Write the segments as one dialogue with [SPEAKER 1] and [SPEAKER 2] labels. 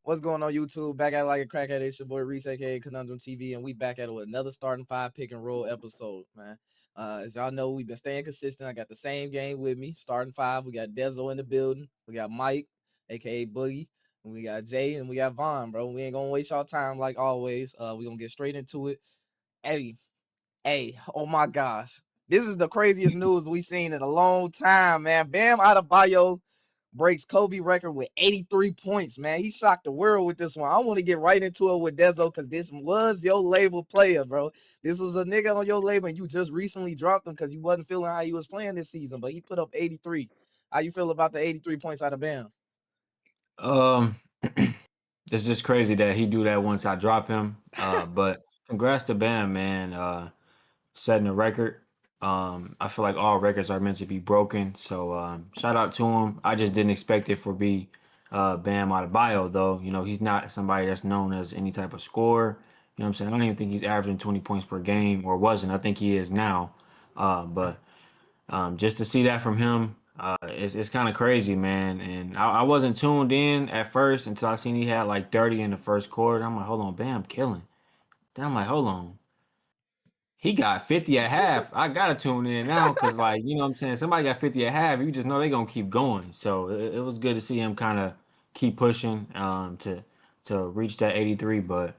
[SPEAKER 1] What's going on, YouTube? Back at it like a crackhead. It's your boy Reese, aka Conundrum TV, and we back at it with another starting five pick and roll episode, man. As y'all know, we've been staying consistent. I got the same game with me, starting five. We got Dezo in the building. We got Mike, aka Boogie, and we got Jay, and we got Vaughn, bro. We ain't gonna waste y'all time like always. We gonna get straight into it. Hey, oh my gosh. This is the craziest news we seen in a long time, man. Bam Adebayo breaks Kobe record with 83 points, man. He shocked the world with this one. I want to get right into it with Dezo because this was your label player, bro. This was a nigga on your label, and you just recently dropped him because you wasn't feeling how he was playing this season, but he put up 83. How you feel about the 83 points out of Bam?
[SPEAKER 2] Um, it's just crazy that he do that once I drop him. But congrats to Bam, man. Setting a record. I feel like all records are meant to be broken. So shout out to him. I just didn't expect it for be Bam Adebayo though. You know, he's not somebody that's known as any type of scorer. You know what I'm saying? I don't even think he's averaging 20 points per game or wasn't. I think he is now. But just to see that from him, it's kind of crazy, man. And I wasn't tuned in at first until I seen he had like 30 in the first quarter. I'm like, hold on, Bam killing. Then I'm like, hold on. He got 50 at half. I gotta tune in now because, like, you know what I'm saying? Somebody got 50 at half. You just know they gonna keep going. So it was good to see him kind of keep pushing to reach that 83. But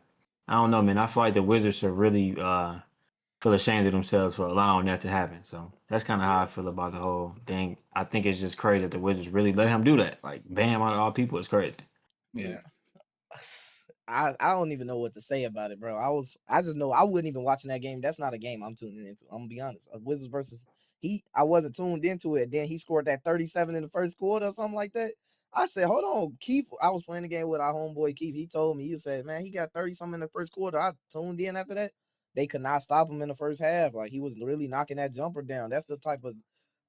[SPEAKER 2] I don't know, man. I feel like the Wizards should really feel ashamed of themselves for allowing that to happen. So that's kind of how I
[SPEAKER 1] Yeah.
[SPEAKER 2] feel about the whole thing. I think it's just crazy that the Wizards really let him do that. Like, bam, out of all people, it's crazy.
[SPEAKER 1] Man. I don't even know what to say about it, bro. I just know I wouldn't even watching that game. That's not a game I'm tuning into. I'm gonna be honest. Wizards versus Heat. I wasn't tuned into it. Then he scored that 37 in the first quarter or something like that. I said, hold on, Keith. I was playing the game with our homeboy Keith. He told me, he said, man, he got 30 something in the first quarter. I tuned in after that. They could not stop him in the first half. Like he was really knocking that jumper down. That's the type of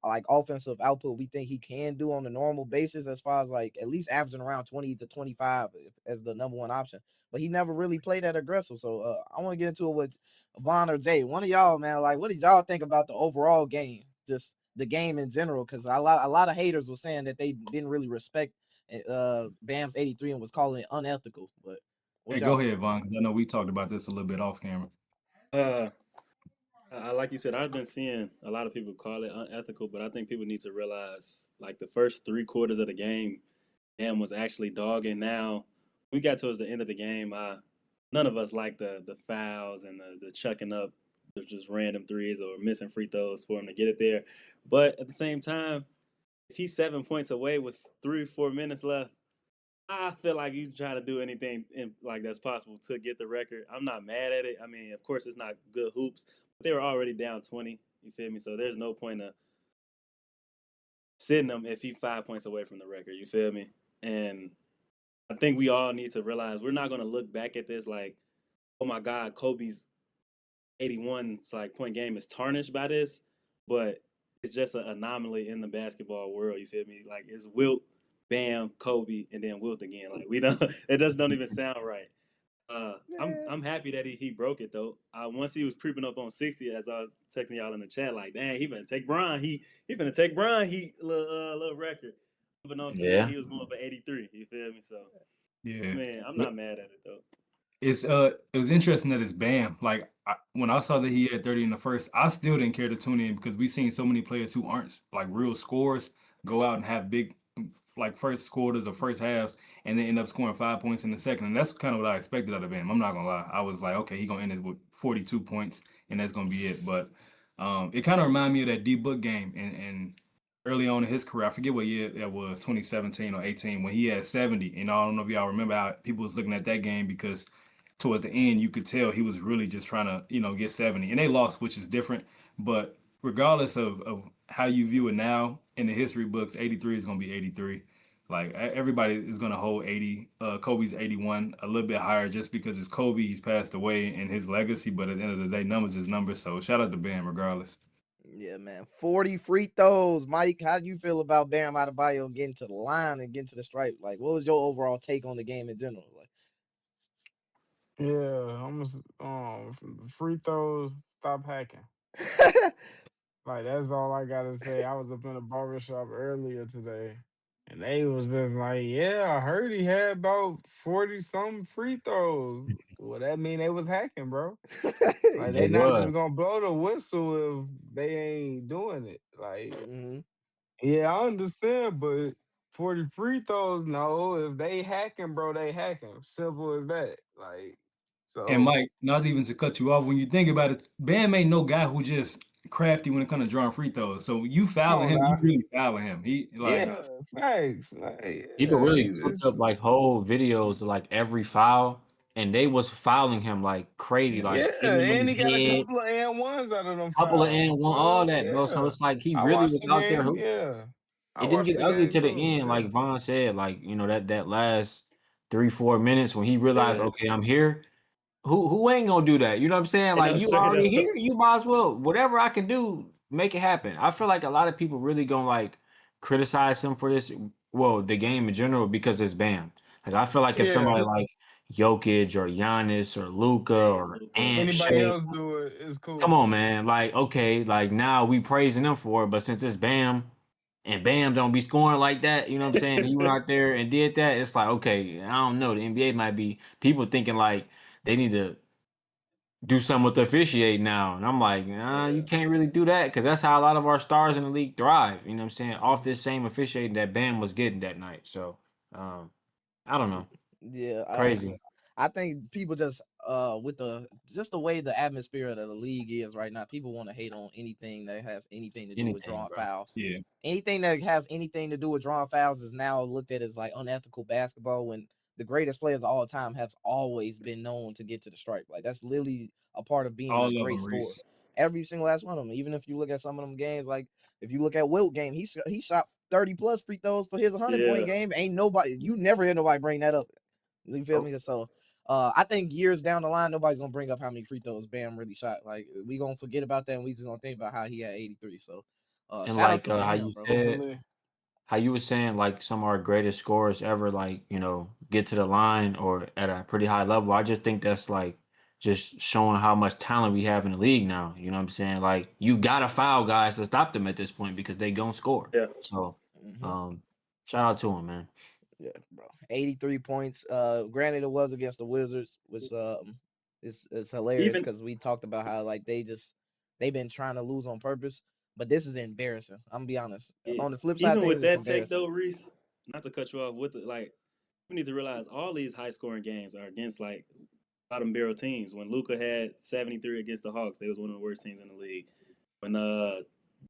[SPEAKER 1] like offensive output we think he can do on a normal basis, as far as like at least averaging around 20 to 25 as the number one option. But he never really played that aggressive. So I want to get into it with Vaughn or Jay. One of y'all, man, like what did y'all think about the overall game? Just the game in general, because a lot of haters were saying that they didn't really respect Bam's 83 and was calling it unethical. But what
[SPEAKER 3] Hey,
[SPEAKER 1] y'all
[SPEAKER 3] go
[SPEAKER 1] think?
[SPEAKER 3] ahead, Vaughn, 'cause I know we talked about this a little bit off camera.
[SPEAKER 4] Uh, like you said, I've been seeing a lot of people call it unethical, but I think people need to realize like the first 3 quarters of the game, Bam was actually dogging. Now, we got towards the end of the game, none of us like the fouls and the chucking up of just random threes or missing free throws for him to get it there. But at the same time, if he's 7 points away with 3 or 4 minutes left, I feel like he's trying to do anything like that's possible to get the record. I'm not mad at it. I mean, of course, it's not good hoops, but they were already down 20. You feel me? So there's no point of sitting him if he's 5 points away from the record. You feel me? And I think we all need to realize we're not going to look back at this like, oh my God, Kobe's 81 like point game is tarnished by this, but it's just an anomaly in the basketball world. You feel me? Like it's Wilt, Bam, Kobe, and then Wilt again. Like we don't, it just don't even sound right.
[SPEAKER 1] Yeah.
[SPEAKER 4] I'm happy that he broke it though. Once he was creeping up on 60, as I was texting y'all in the chat, like, dang, he better take Brian. He finna take Brian. He little record. Unbeknownst to me,
[SPEAKER 2] Yeah.
[SPEAKER 4] he was going for 83. You feel me? So, I
[SPEAKER 3] Yeah,
[SPEAKER 4] mean, I'm
[SPEAKER 3] but
[SPEAKER 4] not mad at it though.
[SPEAKER 3] it was interesting that it's Bam. Like when I saw that he had 30 in the first, I still didn't care to tune in because we've seen so many players who aren't like real scorers go out and have big like first quarters or first halves and then end up scoring 5 points in the second. And that's kind of what I expected out of Bam. I'm not gonna lie. I was like, okay, he's gonna end it with 42 points and that's gonna be it. But it kind of reminded me of that D Book game and early on in his career, I forget what year that was, 2017 or 18, when he had 70. And I don't know if y'all remember how people was looking at that game because towards the end, you could tell he was really just trying to, get 70. And they lost, which is different. But regardless of how you view it now in the history books, 83 is going to be 83. Like everybody is going to hold 80. Kobe's 81 a little bit higher just because it's Kobe. He's passed away and his legacy. But at the end of the day, numbers is numbers. So shout out to Bam regardless.
[SPEAKER 1] Yeah, man. 40 free throws. Mike, how do you feel about Bam Adebayo getting to the line and getting to the stripe? Like, what was your overall take on the game in general? Like,
[SPEAKER 5] Yeah, free throws. Stop hacking. Like that's all I gotta say. I was up in a barber shop earlier today, And they was just like, yeah, I heard he had about 40 some free throws. Well, that mean they was hacking, bro. Like
[SPEAKER 2] They
[SPEAKER 5] they not
[SPEAKER 2] was.
[SPEAKER 5] just gonna blow the whistle if they ain't doing it. Like,
[SPEAKER 1] Mhm.
[SPEAKER 5] yeah, I understand, but 40 free throws, no. If they hacking, bro, they hacking. Simple as that. Like,
[SPEAKER 3] And
[SPEAKER 5] so
[SPEAKER 3] Mike, not even to cut you off, when you think about it, Bam ain't no guy who just crafty when it comes to drawing free throws. So you
[SPEAKER 5] come
[SPEAKER 3] fouling
[SPEAKER 5] on
[SPEAKER 3] him, you
[SPEAKER 5] now.
[SPEAKER 3] really fouling him. He like
[SPEAKER 5] Yeah, facts. Like,
[SPEAKER 2] People
[SPEAKER 5] yeah,
[SPEAKER 2] really
[SPEAKER 5] it's
[SPEAKER 2] put up like whole videos of like every foul, and they was fouling him like crazy,
[SPEAKER 3] yeah.
[SPEAKER 2] like
[SPEAKER 5] yeah,
[SPEAKER 2] hitting him in
[SPEAKER 5] and
[SPEAKER 2] his
[SPEAKER 5] he got a
[SPEAKER 2] head,
[SPEAKER 5] couple of and ones out of them
[SPEAKER 2] couple of
[SPEAKER 5] fouls.
[SPEAKER 2] and one, all that, bro. So
[SPEAKER 5] Yeah.
[SPEAKER 2] it's like he
[SPEAKER 5] I
[SPEAKER 2] really
[SPEAKER 5] watched
[SPEAKER 2] was
[SPEAKER 5] the
[SPEAKER 2] out there
[SPEAKER 5] game.
[SPEAKER 2] hooping.
[SPEAKER 5] Yeah. I
[SPEAKER 2] It didn't
[SPEAKER 5] watched
[SPEAKER 2] get
[SPEAKER 5] the
[SPEAKER 2] ugly
[SPEAKER 5] game
[SPEAKER 2] to the
[SPEAKER 5] too.
[SPEAKER 2] end,
[SPEAKER 5] Yeah.
[SPEAKER 2] like Vaughn said, like that last 3-4 minutes when he realized,
[SPEAKER 1] Yeah.
[SPEAKER 2] okay, I'm here. Who ain't gonna do that? You know what I'm saying?
[SPEAKER 4] You
[SPEAKER 2] Like
[SPEAKER 4] know,
[SPEAKER 2] you
[SPEAKER 4] straight
[SPEAKER 2] already
[SPEAKER 4] up.
[SPEAKER 2] here, you might as well whatever I can do, make it happen. I feel like a lot of people really gonna like criticize him for this. Well, the game in general because it's Bam. Like I feel like if
[SPEAKER 5] Yeah.
[SPEAKER 2] somebody like Jokic or Giannis or Luca
[SPEAKER 4] Hey,
[SPEAKER 2] or
[SPEAKER 4] Luca.
[SPEAKER 2] Ant
[SPEAKER 5] Anybody
[SPEAKER 2] Shea,
[SPEAKER 5] else do it, it's
[SPEAKER 2] come
[SPEAKER 5] cool.
[SPEAKER 2] on, man. Like okay, like now we praising them for it, but since it's Bam and Bam don't be scoring like that, you know what I'm saying? He went out there and did that. It's like okay, I don't know. The NBA might be people thinking like they need to do something with the officiate now. And I'm like, nah, you
[SPEAKER 4] Yeah.
[SPEAKER 2] can't really do that because that's how a lot of our stars in the league thrive. You know what I'm saying? Off this same officiating that Bam was getting that night. So I don't know.
[SPEAKER 1] Yeah,
[SPEAKER 2] Crazy.
[SPEAKER 1] I think people just with the way the atmosphere of the league is right now, people want to hate on anything that has anything to do with
[SPEAKER 2] Anything,
[SPEAKER 1] drawing
[SPEAKER 2] bro.
[SPEAKER 1] fouls.
[SPEAKER 3] Yeah.
[SPEAKER 1] Anything that has anything to do with drawing fouls is now looked at as like unethical basketball when the greatest players of all time have always been known to get to the stripe. Like that's literally a part of being
[SPEAKER 3] All
[SPEAKER 1] a
[SPEAKER 3] of
[SPEAKER 1] great
[SPEAKER 3] them,
[SPEAKER 1] scorer.
[SPEAKER 3] Reese.
[SPEAKER 1] Every single last one of them. Even if you look at some of them games, like if you look at Wilt game, he shot 30 plus free throws for his 100-point
[SPEAKER 4] Yeah.
[SPEAKER 1] game. Ain't nobody, you never hear nobody bring that up. You feel me? So I think years down the line, nobody's gonna bring up how many free throws Bam really shot. Like we gonna forget about that and we just gonna think about how he had 83. So
[SPEAKER 2] And
[SPEAKER 1] shout out
[SPEAKER 2] like
[SPEAKER 1] to
[SPEAKER 2] how
[SPEAKER 1] Bam,
[SPEAKER 2] you
[SPEAKER 1] bro.
[SPEAKER 2] said,
[SPEAKER 5] Hopefully.
[SPEAKER 2] how you were saying like some of our greatest scorers ever, like, get to the line or at a pretty high level. I just think that's like just showing how much talent we have in the league now. You know what I'm saying? Like you gotta foul guys to stop them at this point because they gonna score.
[SPEAKER 4] Yeah.
[SPEAKER 2] So
[SPEAKER 1] Mm-hmm.
[SPEAKER 2] shout out to him, man.
[SPEAKER 1] Yeah, bro. 83 points. Granted it was against the Wizards, which is hilarious
[SPEAKER 4] Even
[SPEAKER 1] because we talked about how like they've been trying to lose on purpose, but this is embarrassing. I'm gonna be honest.
[SPEAKER 4] yeah,
[SPEAKER 1] On the flip side of
[SPEAKER 4] even
[SPEAKER 1] things,
[SPEAKER 4] with
[SPEAKER 1] it's
[SPEAKER 4] that take
[SPEAKER 1] embarrassing.
[SPEAKER 4] though, Reese, not to cut you off with it, like we need to realize all these high scoring games are against like bottom barrel teams. When Luca had 73 against the Hawks, they was one of the worst teams in the league. When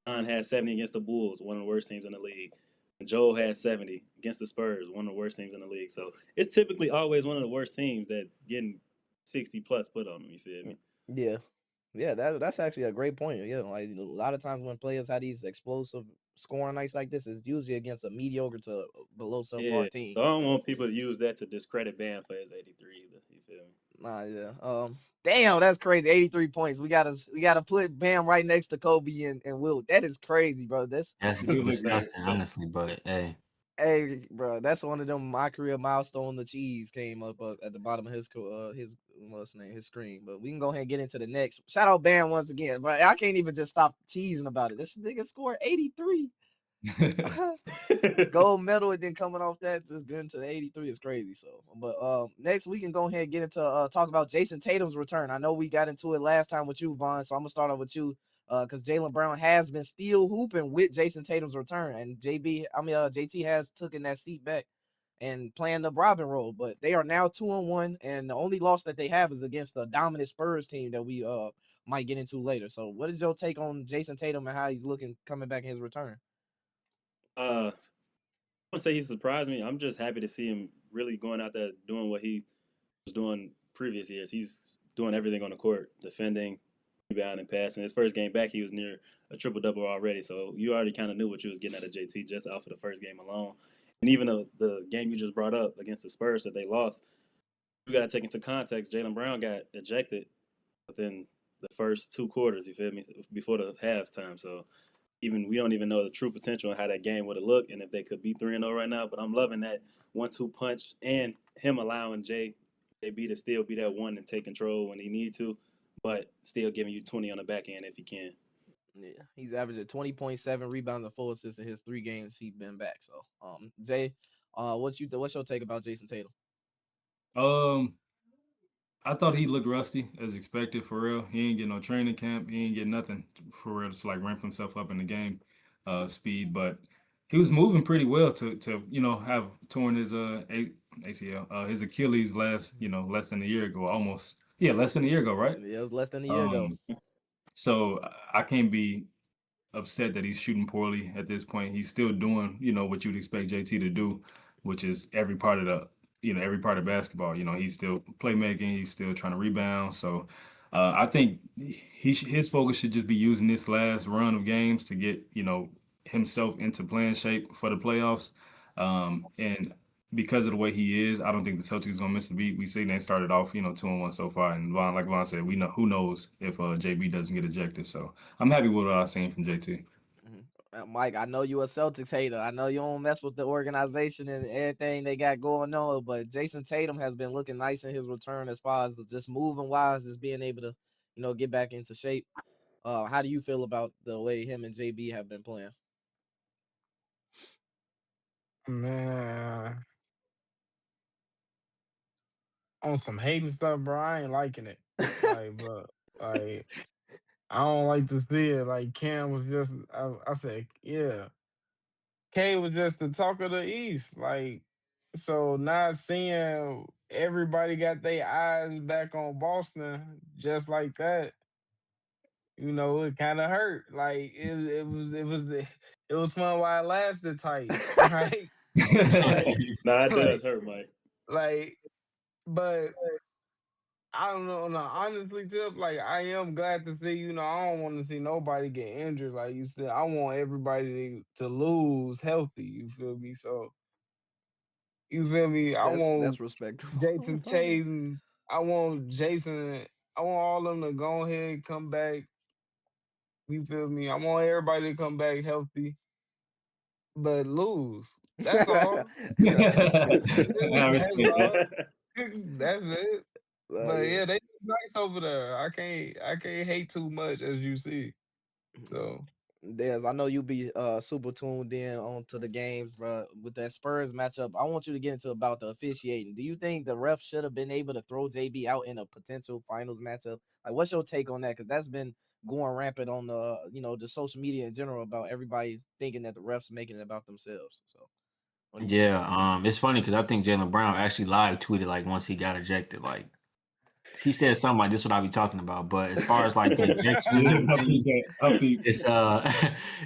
[SPEAKER 4] Don had 70 against the Bulls, one of the worst teams in the league. And Joel had 70 against the Spurs, one of the worst teams in the league. So it's typically always one of the worst teams that's getting 60 plus put on them. You feel me?
[SPEAKER 1] Yeah. Yeah, that's actually a great point. Yeah, like a lot of times when players have these explosive scoring nights like this, it's usually against a mediocre to below
[SPEAKER 4] Yeah.
[SPEAKER 1] subpar team.
[SPEAKER 4] So I don't want people to use that to discredit Bam for his 83 either. You feel me?
[SPEAKER 1] Nah, yeah. Damn, that's crazy. 83 points. We gotta put Bam right next to Kobe and Wilt. That is crazy, bro.
[SPEAKER 2] That's
[SPEAKER 3] He do look good.
[SPEAKER 2] disgusting, honestly. But hey,
[SPEAKER 1] Hey, bro. That's one of them my career milestone. The cheese came up at the bottom of his what's the name, his screen. But we can go ahead and get into the next. Shout out Bam once again, but I can't even just stop cheesing about it. This nigga scored 83. Gold medal and then coming off that just getting to the 83 is crazy. So but next we can go ahead and get into talk about Jason Tatum's return. I know we got into it last time with you, Vaughn, so I'm gonna start off with you because Jaylen Brown has been still hooping with Jason Tatum's return, and JT has taken that seat back and playing the Robin role, but they are now 2-1, and the only loss that they have is against the dominant Spurs team that we might get into later. So what is your take on Jason Tatum and how he's looking coming back in his return?
[SPEAKER 4] I wouldn't say he surprised me. I'm just happy to see him really going out there doing what he was doing previous years. He's doing everything on the court, defending, rebounding, passing. His first game back, he was near a triple double already. So you already kind of knew what you was getting out of JT just off of the first game alone. And even the game you just brought up against the Spurs that they lost, you got to take into context. Jaylen Brown got ejected within the first two quarters. You feel me? Before the halftime. So even we don't even know the true potential and how that game would have looked and if they could be 3-0 right now. But I'm loving that 1-2 punch and him allowing JB to still be that one and take control when he need to, but still giving you 20 on the back end if he can.
[SPEAKER 1] Yeah, he's averaging 20.7 rebounds and 4 assists in his 3 games he's been back. So, Jay, what's your take about Jason Tatum?
[SPEAKER 3] Um, I thought he looked rusty as expected for real. He ain't get no training camp. He ain't get nothing for real to like ramp himself up in the game speed. But he was moving pretty well to have torn his ACL his Achilles less than a year ago, almost less than a year ago, right?
[SPEAKER 1] Yeah, it was less than a year ago.
[SPEAKER 3] Um, so I can't be upset that he's shooting poorly at this point. He's still doing, what you'd expect JT to do, which is every part of basketball. He's still playmaking. He's still trying to rebound. So I think his focus should just be using this last run of games to get, himself into playing shape for the playoffs. And because of the way he is, I don't think the Celtics gonna miss the beat. We see they started off, 2-1 so far, and like Von said, we know who knows if JB doesn't get ejected. So I'm happy with what I've seen from JT.
[SPEAKER 1] Mike, I know you a Celtics hater. I know you don't mess with the organization and everything they got going on, but Jason Tatum has been looking nice in his return as far as just moving wise, just being able to, get back into shape. How do you feel about the way him and JB have been playing?
[SPEAKER 5] Man, on some hating stuff, bro. I ain't liking it. Like, bro, like I don't like to see it. Like Cam was just, I said, yeah, K was just the talk of the East. Like, so not seeing everybody got their eyes back on Boston just like that, it kind of hurt. Like it was fun while it lasted tight, right? like,
[SPEAKER 4] Nah, it does
[SPEAKER 5] like,
[SPEAKER 4] hurt, Mike.
[SPEAKER 5] like, but I don't know. No, honestly, Tip, like I am glad to see. I don't want to see nobody get injured. Like you said, I want everybody to lose healthy. You feel me? So you feel me? I
[SPEAKER 1] That's
[SPEAKER 5] want
[SPEAKER 1] respectable.
[SPEAKER 5] Jason Tatum. I want Jason. I want all them to go ahead and come back. You feel me? I want everybody to come back healthy, but lose. That's all.
[SPEAKER 3] I
[SPEAKER 5] That's
[SPEAKER 3] respect that.
[SPEAKER 5] all. That's it. But
[SPEAKER 1] Yeah.
[SPEAKER 5] yeah, they nice over there. I can't hate too much as you see. So
[SPEAKER 1] Des, I know you be super tuned in onto the games, bro. With that Spurs matchup, I want you to get into about the officiating. Do you think the ref should have been able to throw JB out in a potential finals matchup? Like, what's your take on that? Because that's been going rampant on the the social media in general about everybody thinking that the refs making it about themselves. So, what do you think?
[SPEAKER 2] Yeah, it's funny because I think Jalen Brown actually live tweeted like once he got ejected, like he said something like this what I be talking about. But as far as like the ejection and
[SPEAKER 3] Yeah, I peep
[SPEAKER 2] everything,
[SPEAKER 3] that. I peep.
[SPEAKER 2] it's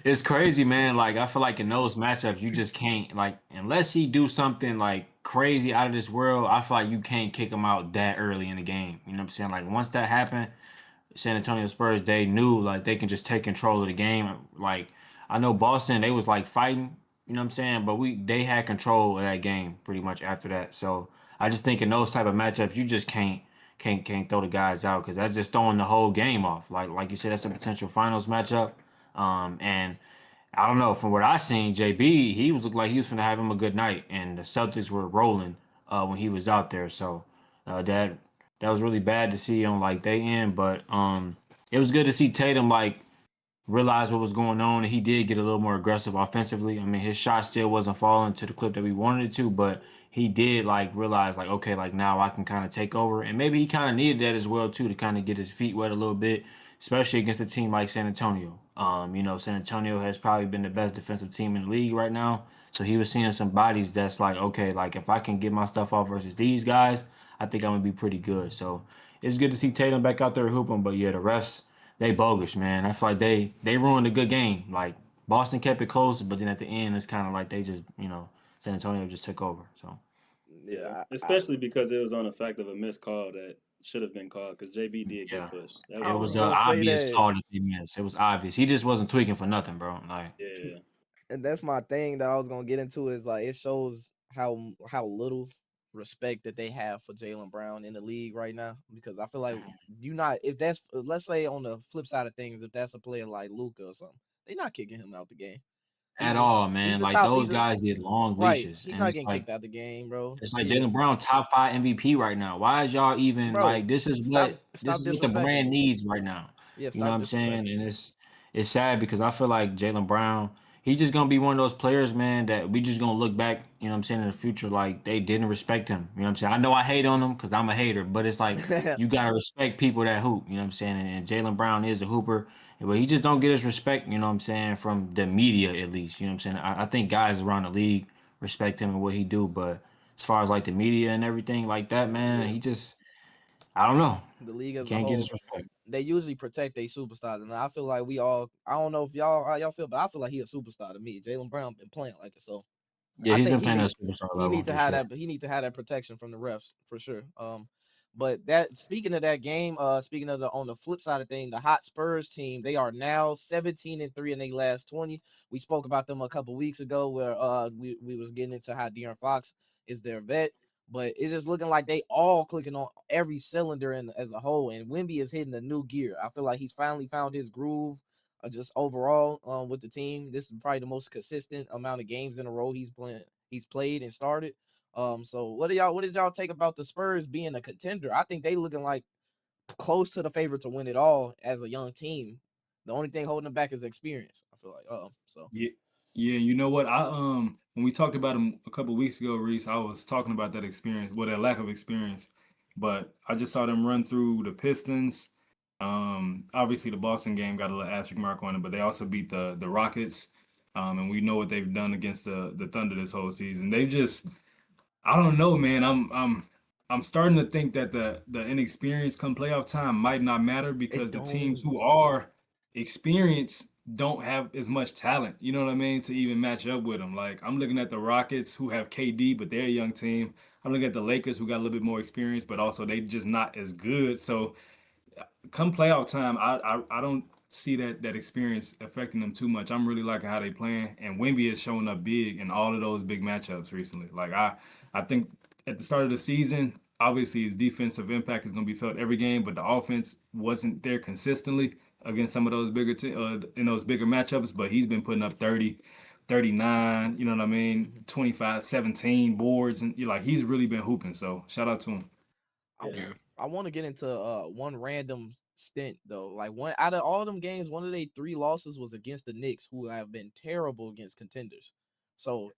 [SPEAKER 2] it's crazy, man. Like I feel like in those matchups, you just can't like unless he do something like crazy out of this world. I feel like you can't kick him out that early in the game. You know what I'm saying? Like once that happened, San Antonio Spurs, they knew like they can just take control of the game. Like I know Boston, they was like fighting, you know what I'm saying? But they had control of that game pretty much after that. So I just think in those type of matchups, you just can't throw the guys out because that's just throwing the whole game off. Like you said, that's a potential finals matchup. And I don't know. From what I seen, JB, he was looked like he was gonna have him a good night, and the Celtics were rolling when he was out there. So that was really bad to see on like they end, but it was good to see Tatum like realized what was going on, and he did get a little more aggressive offensively. I mean, his shot still wasn't falling to the clip that we wanted it to, but he did like realize like okay, like now I can kind of take over, and maybe he kind of needed that as well too to kind of get his feet wet a little bit, especially against a team like San Antonio. San Antonio has probably been the best defensive team in the league right now, so he was seeing some bodies that's like okay, like if I can get my stuff off versus these guys, I think I'm gonna be pretty good. So it's good to see Tatum back out there hooping, but yeah, the refs they bogus, man. I feel like they ruined a good game. Like Boston kept it close, but then at the end, it's kind of like they just San Antonio just took over. So
[SPEAKER 4] Yeah,
[SPEAKER 1] Yeah,
[SPEAKER 4] especially because it was on the fact of a missed call that should have been called because JB did get
[SPEAKER 2] yeah,
[SPEAKER 4] pushed. That
[SPEAKER 1] I
[SPEAKER 2] it
[SPEAKER 4] was
[SPEAKER 1] was
[SPEAKER 2] was
[SPEAKER 4] wrong.
[SPEAKER 2] an
[SPEAKER 1] gonna say
[SPEAKER 2] obvious
[SPEAKER 1] that.
[SPEAKER 2] call that they missed. It was obvious. He just wasn't tweaking for nothing, bro. Like
[SPEAKER 4] Yeah.
[SPEAKER 1] And that's my thing that I was gonna get into is like it shows how little respect that they have for Jalen Brown in the league right now. Because I feel like you not if that's let's say on the flip side of things, if that's a player like Luca or something, they're not kicking him out the game.
[SPEAKER 2] at
[SPEAKER 1] He's a
[SPEAKER 2] all,
[SPEAKER 1] he's
[SPEAKER 2] man.
[SPEAKER 1] a
[SPEAKER 2] Like
[SPEAKER 1] top
[SPEAKER 2] those
[SPEAKER 1] he's a
[SPEAKER 2] guys get long
[SPEAKER 1] right.
[SPEAKER 2] leashes,
[SPEAKER 1] He's
[SPEAKER 2] and
[SPEAKER 1] not getting kicked out the game, bro.
[SPEAKER 2] it's like
[SPEAKER 1] Yeah.
[SPEAKER 2] Jalen Brown top 5 MVP right now. Why is y'all even
[SPEAKER 1] Bro,
[SPEAKER 2] like this is
[SPEAKER 1] stop
[SPEAKER 2] what
[SPEAKER 1] stop
[SPEAKER 2] the
[SPEAKER 1] disrespecting
[SPEAKER 2] brand
[SPEAKER 1] him.
[SPEAKER 2] needs right now.
[SPEAKER 1] Yeah,
[SPEAKER 2] You know what
[SPEAKER 1] stop
[SPEAKER 2] I'm saying?
[SPEAKER 1] disrespecting him.
[SPEAKER 2] And it's sad because I feel like Jalen Brown, he just gonna be one of those players, man, that we just gonna look back, you know what I'm saying, in the future, like they didn't respect him. You know what I'm saying? I know I hate on him because I'm a hater, but it's like you gotta respect people that hoop, you know what I'm saying? And Jalen Brown is a hooper, but he just don't get his respect, you know what I'm saying, from the media at least. You know what I'm saying? I think guys around the league respect him and what he do, but as far as like the media and everything like that, man,
[SPEAKER 1] Yeah,
[SPEAKER 2] he just I don't know.
[SPEAKER 1] the league
[SPEAKER 2] He
[SPEAKER 1] as a
[SPEAKER 2] can't get
[SPEAKER 1] whole,
[SPEAKER 2] his respect.
[SPEAKER 1] they usually protect their superstars, and I feel like we all. I don't know if y'all how y'all feel, but I feel like he a superstar to me. Jalen Brown been playing like it, so
[SPEAKER 2] Yeah,
[SPEAKER 1] I
[SPEAKER 2] he's
[SPEAKER 1] think
[SPEAKER 2] been playing at a superstar
[SPEAKER 1] he
[SPEAKER 2] level
[SPEAKER 1] need to
[SPEAKER 2] for
[SPEAKER 1] have
[SPEAKER 2] sure.
[SPEAKER 1] that. He need to have that protection from the refs for sure. But that speaking of that game, speaking of the on the flip side of thing, the hot Spurs team, they are now 17-3 in their last 20. We spoke about them a couple weeks ago where we was getting into how De'Aaron Fox is their vet, but it's just looking like they all clicking on every cylinder in as a whole. And Wemby is hitting a new gear. I feel like he's finally found his groove. Just overall, with the team, this is probably the most consistent amount of games in a row he's played and started. So what did y'all take about the Spurs being a contender? I think they looking like close to the favorite to win it all as a young team. The only thing holding them back is experience. I feel like, so
[SPEAKER 3] Yeah, yeah. You know what? I when we talked about him a couple weeks ago, Reese, I was talking about that experience, well, that lack of experience. But I just saw them run through the Pistons. Obviously the Boston game got a little asterisk mark on it, but they also beat the Rockets. And we know what they've done against the Thunder this whole season. They just I don't know, man. I'm starting to think that the inexperience come playoff time might not matter because
[SPEAKER 1] it
[SPEAKER 3] the teams
[SPEAKER 1] don't.
[SPEAKER 3] who are experienced don't have as much talent. You know what I mean? To even match up with them. Like I'm looking at the Rockets who have KD, but they're a young team. I'm looking at the Lakers who got a little bit more experience, but also they just not as good. So come playoff time, I don't see that experience affecting them too much. I'm really liking how they playing, and Wemby is showing up big in all of those big matchups recently. Like I think at the start of the season, obviously his defensive impact is going to be felt every game, but the offense wasn't there consistently against some of those in those bigger matchups. But he's been putting up 30, 39, you know what I mean,
[SPEAKER 1] Mhm.
[SPEAKER 3] 25, 17 boards, and you like he's really been hooping. So shout out to him.
[SPEAKER 1] I
[SPEAKER 4] Yeah.
[SPEAKER 5] Yeah.
[SPEAKER 1] I want to get into one random stint though. Like one out of all them games, one of their three losses was against the Knicks, who have been terrible against contenders. So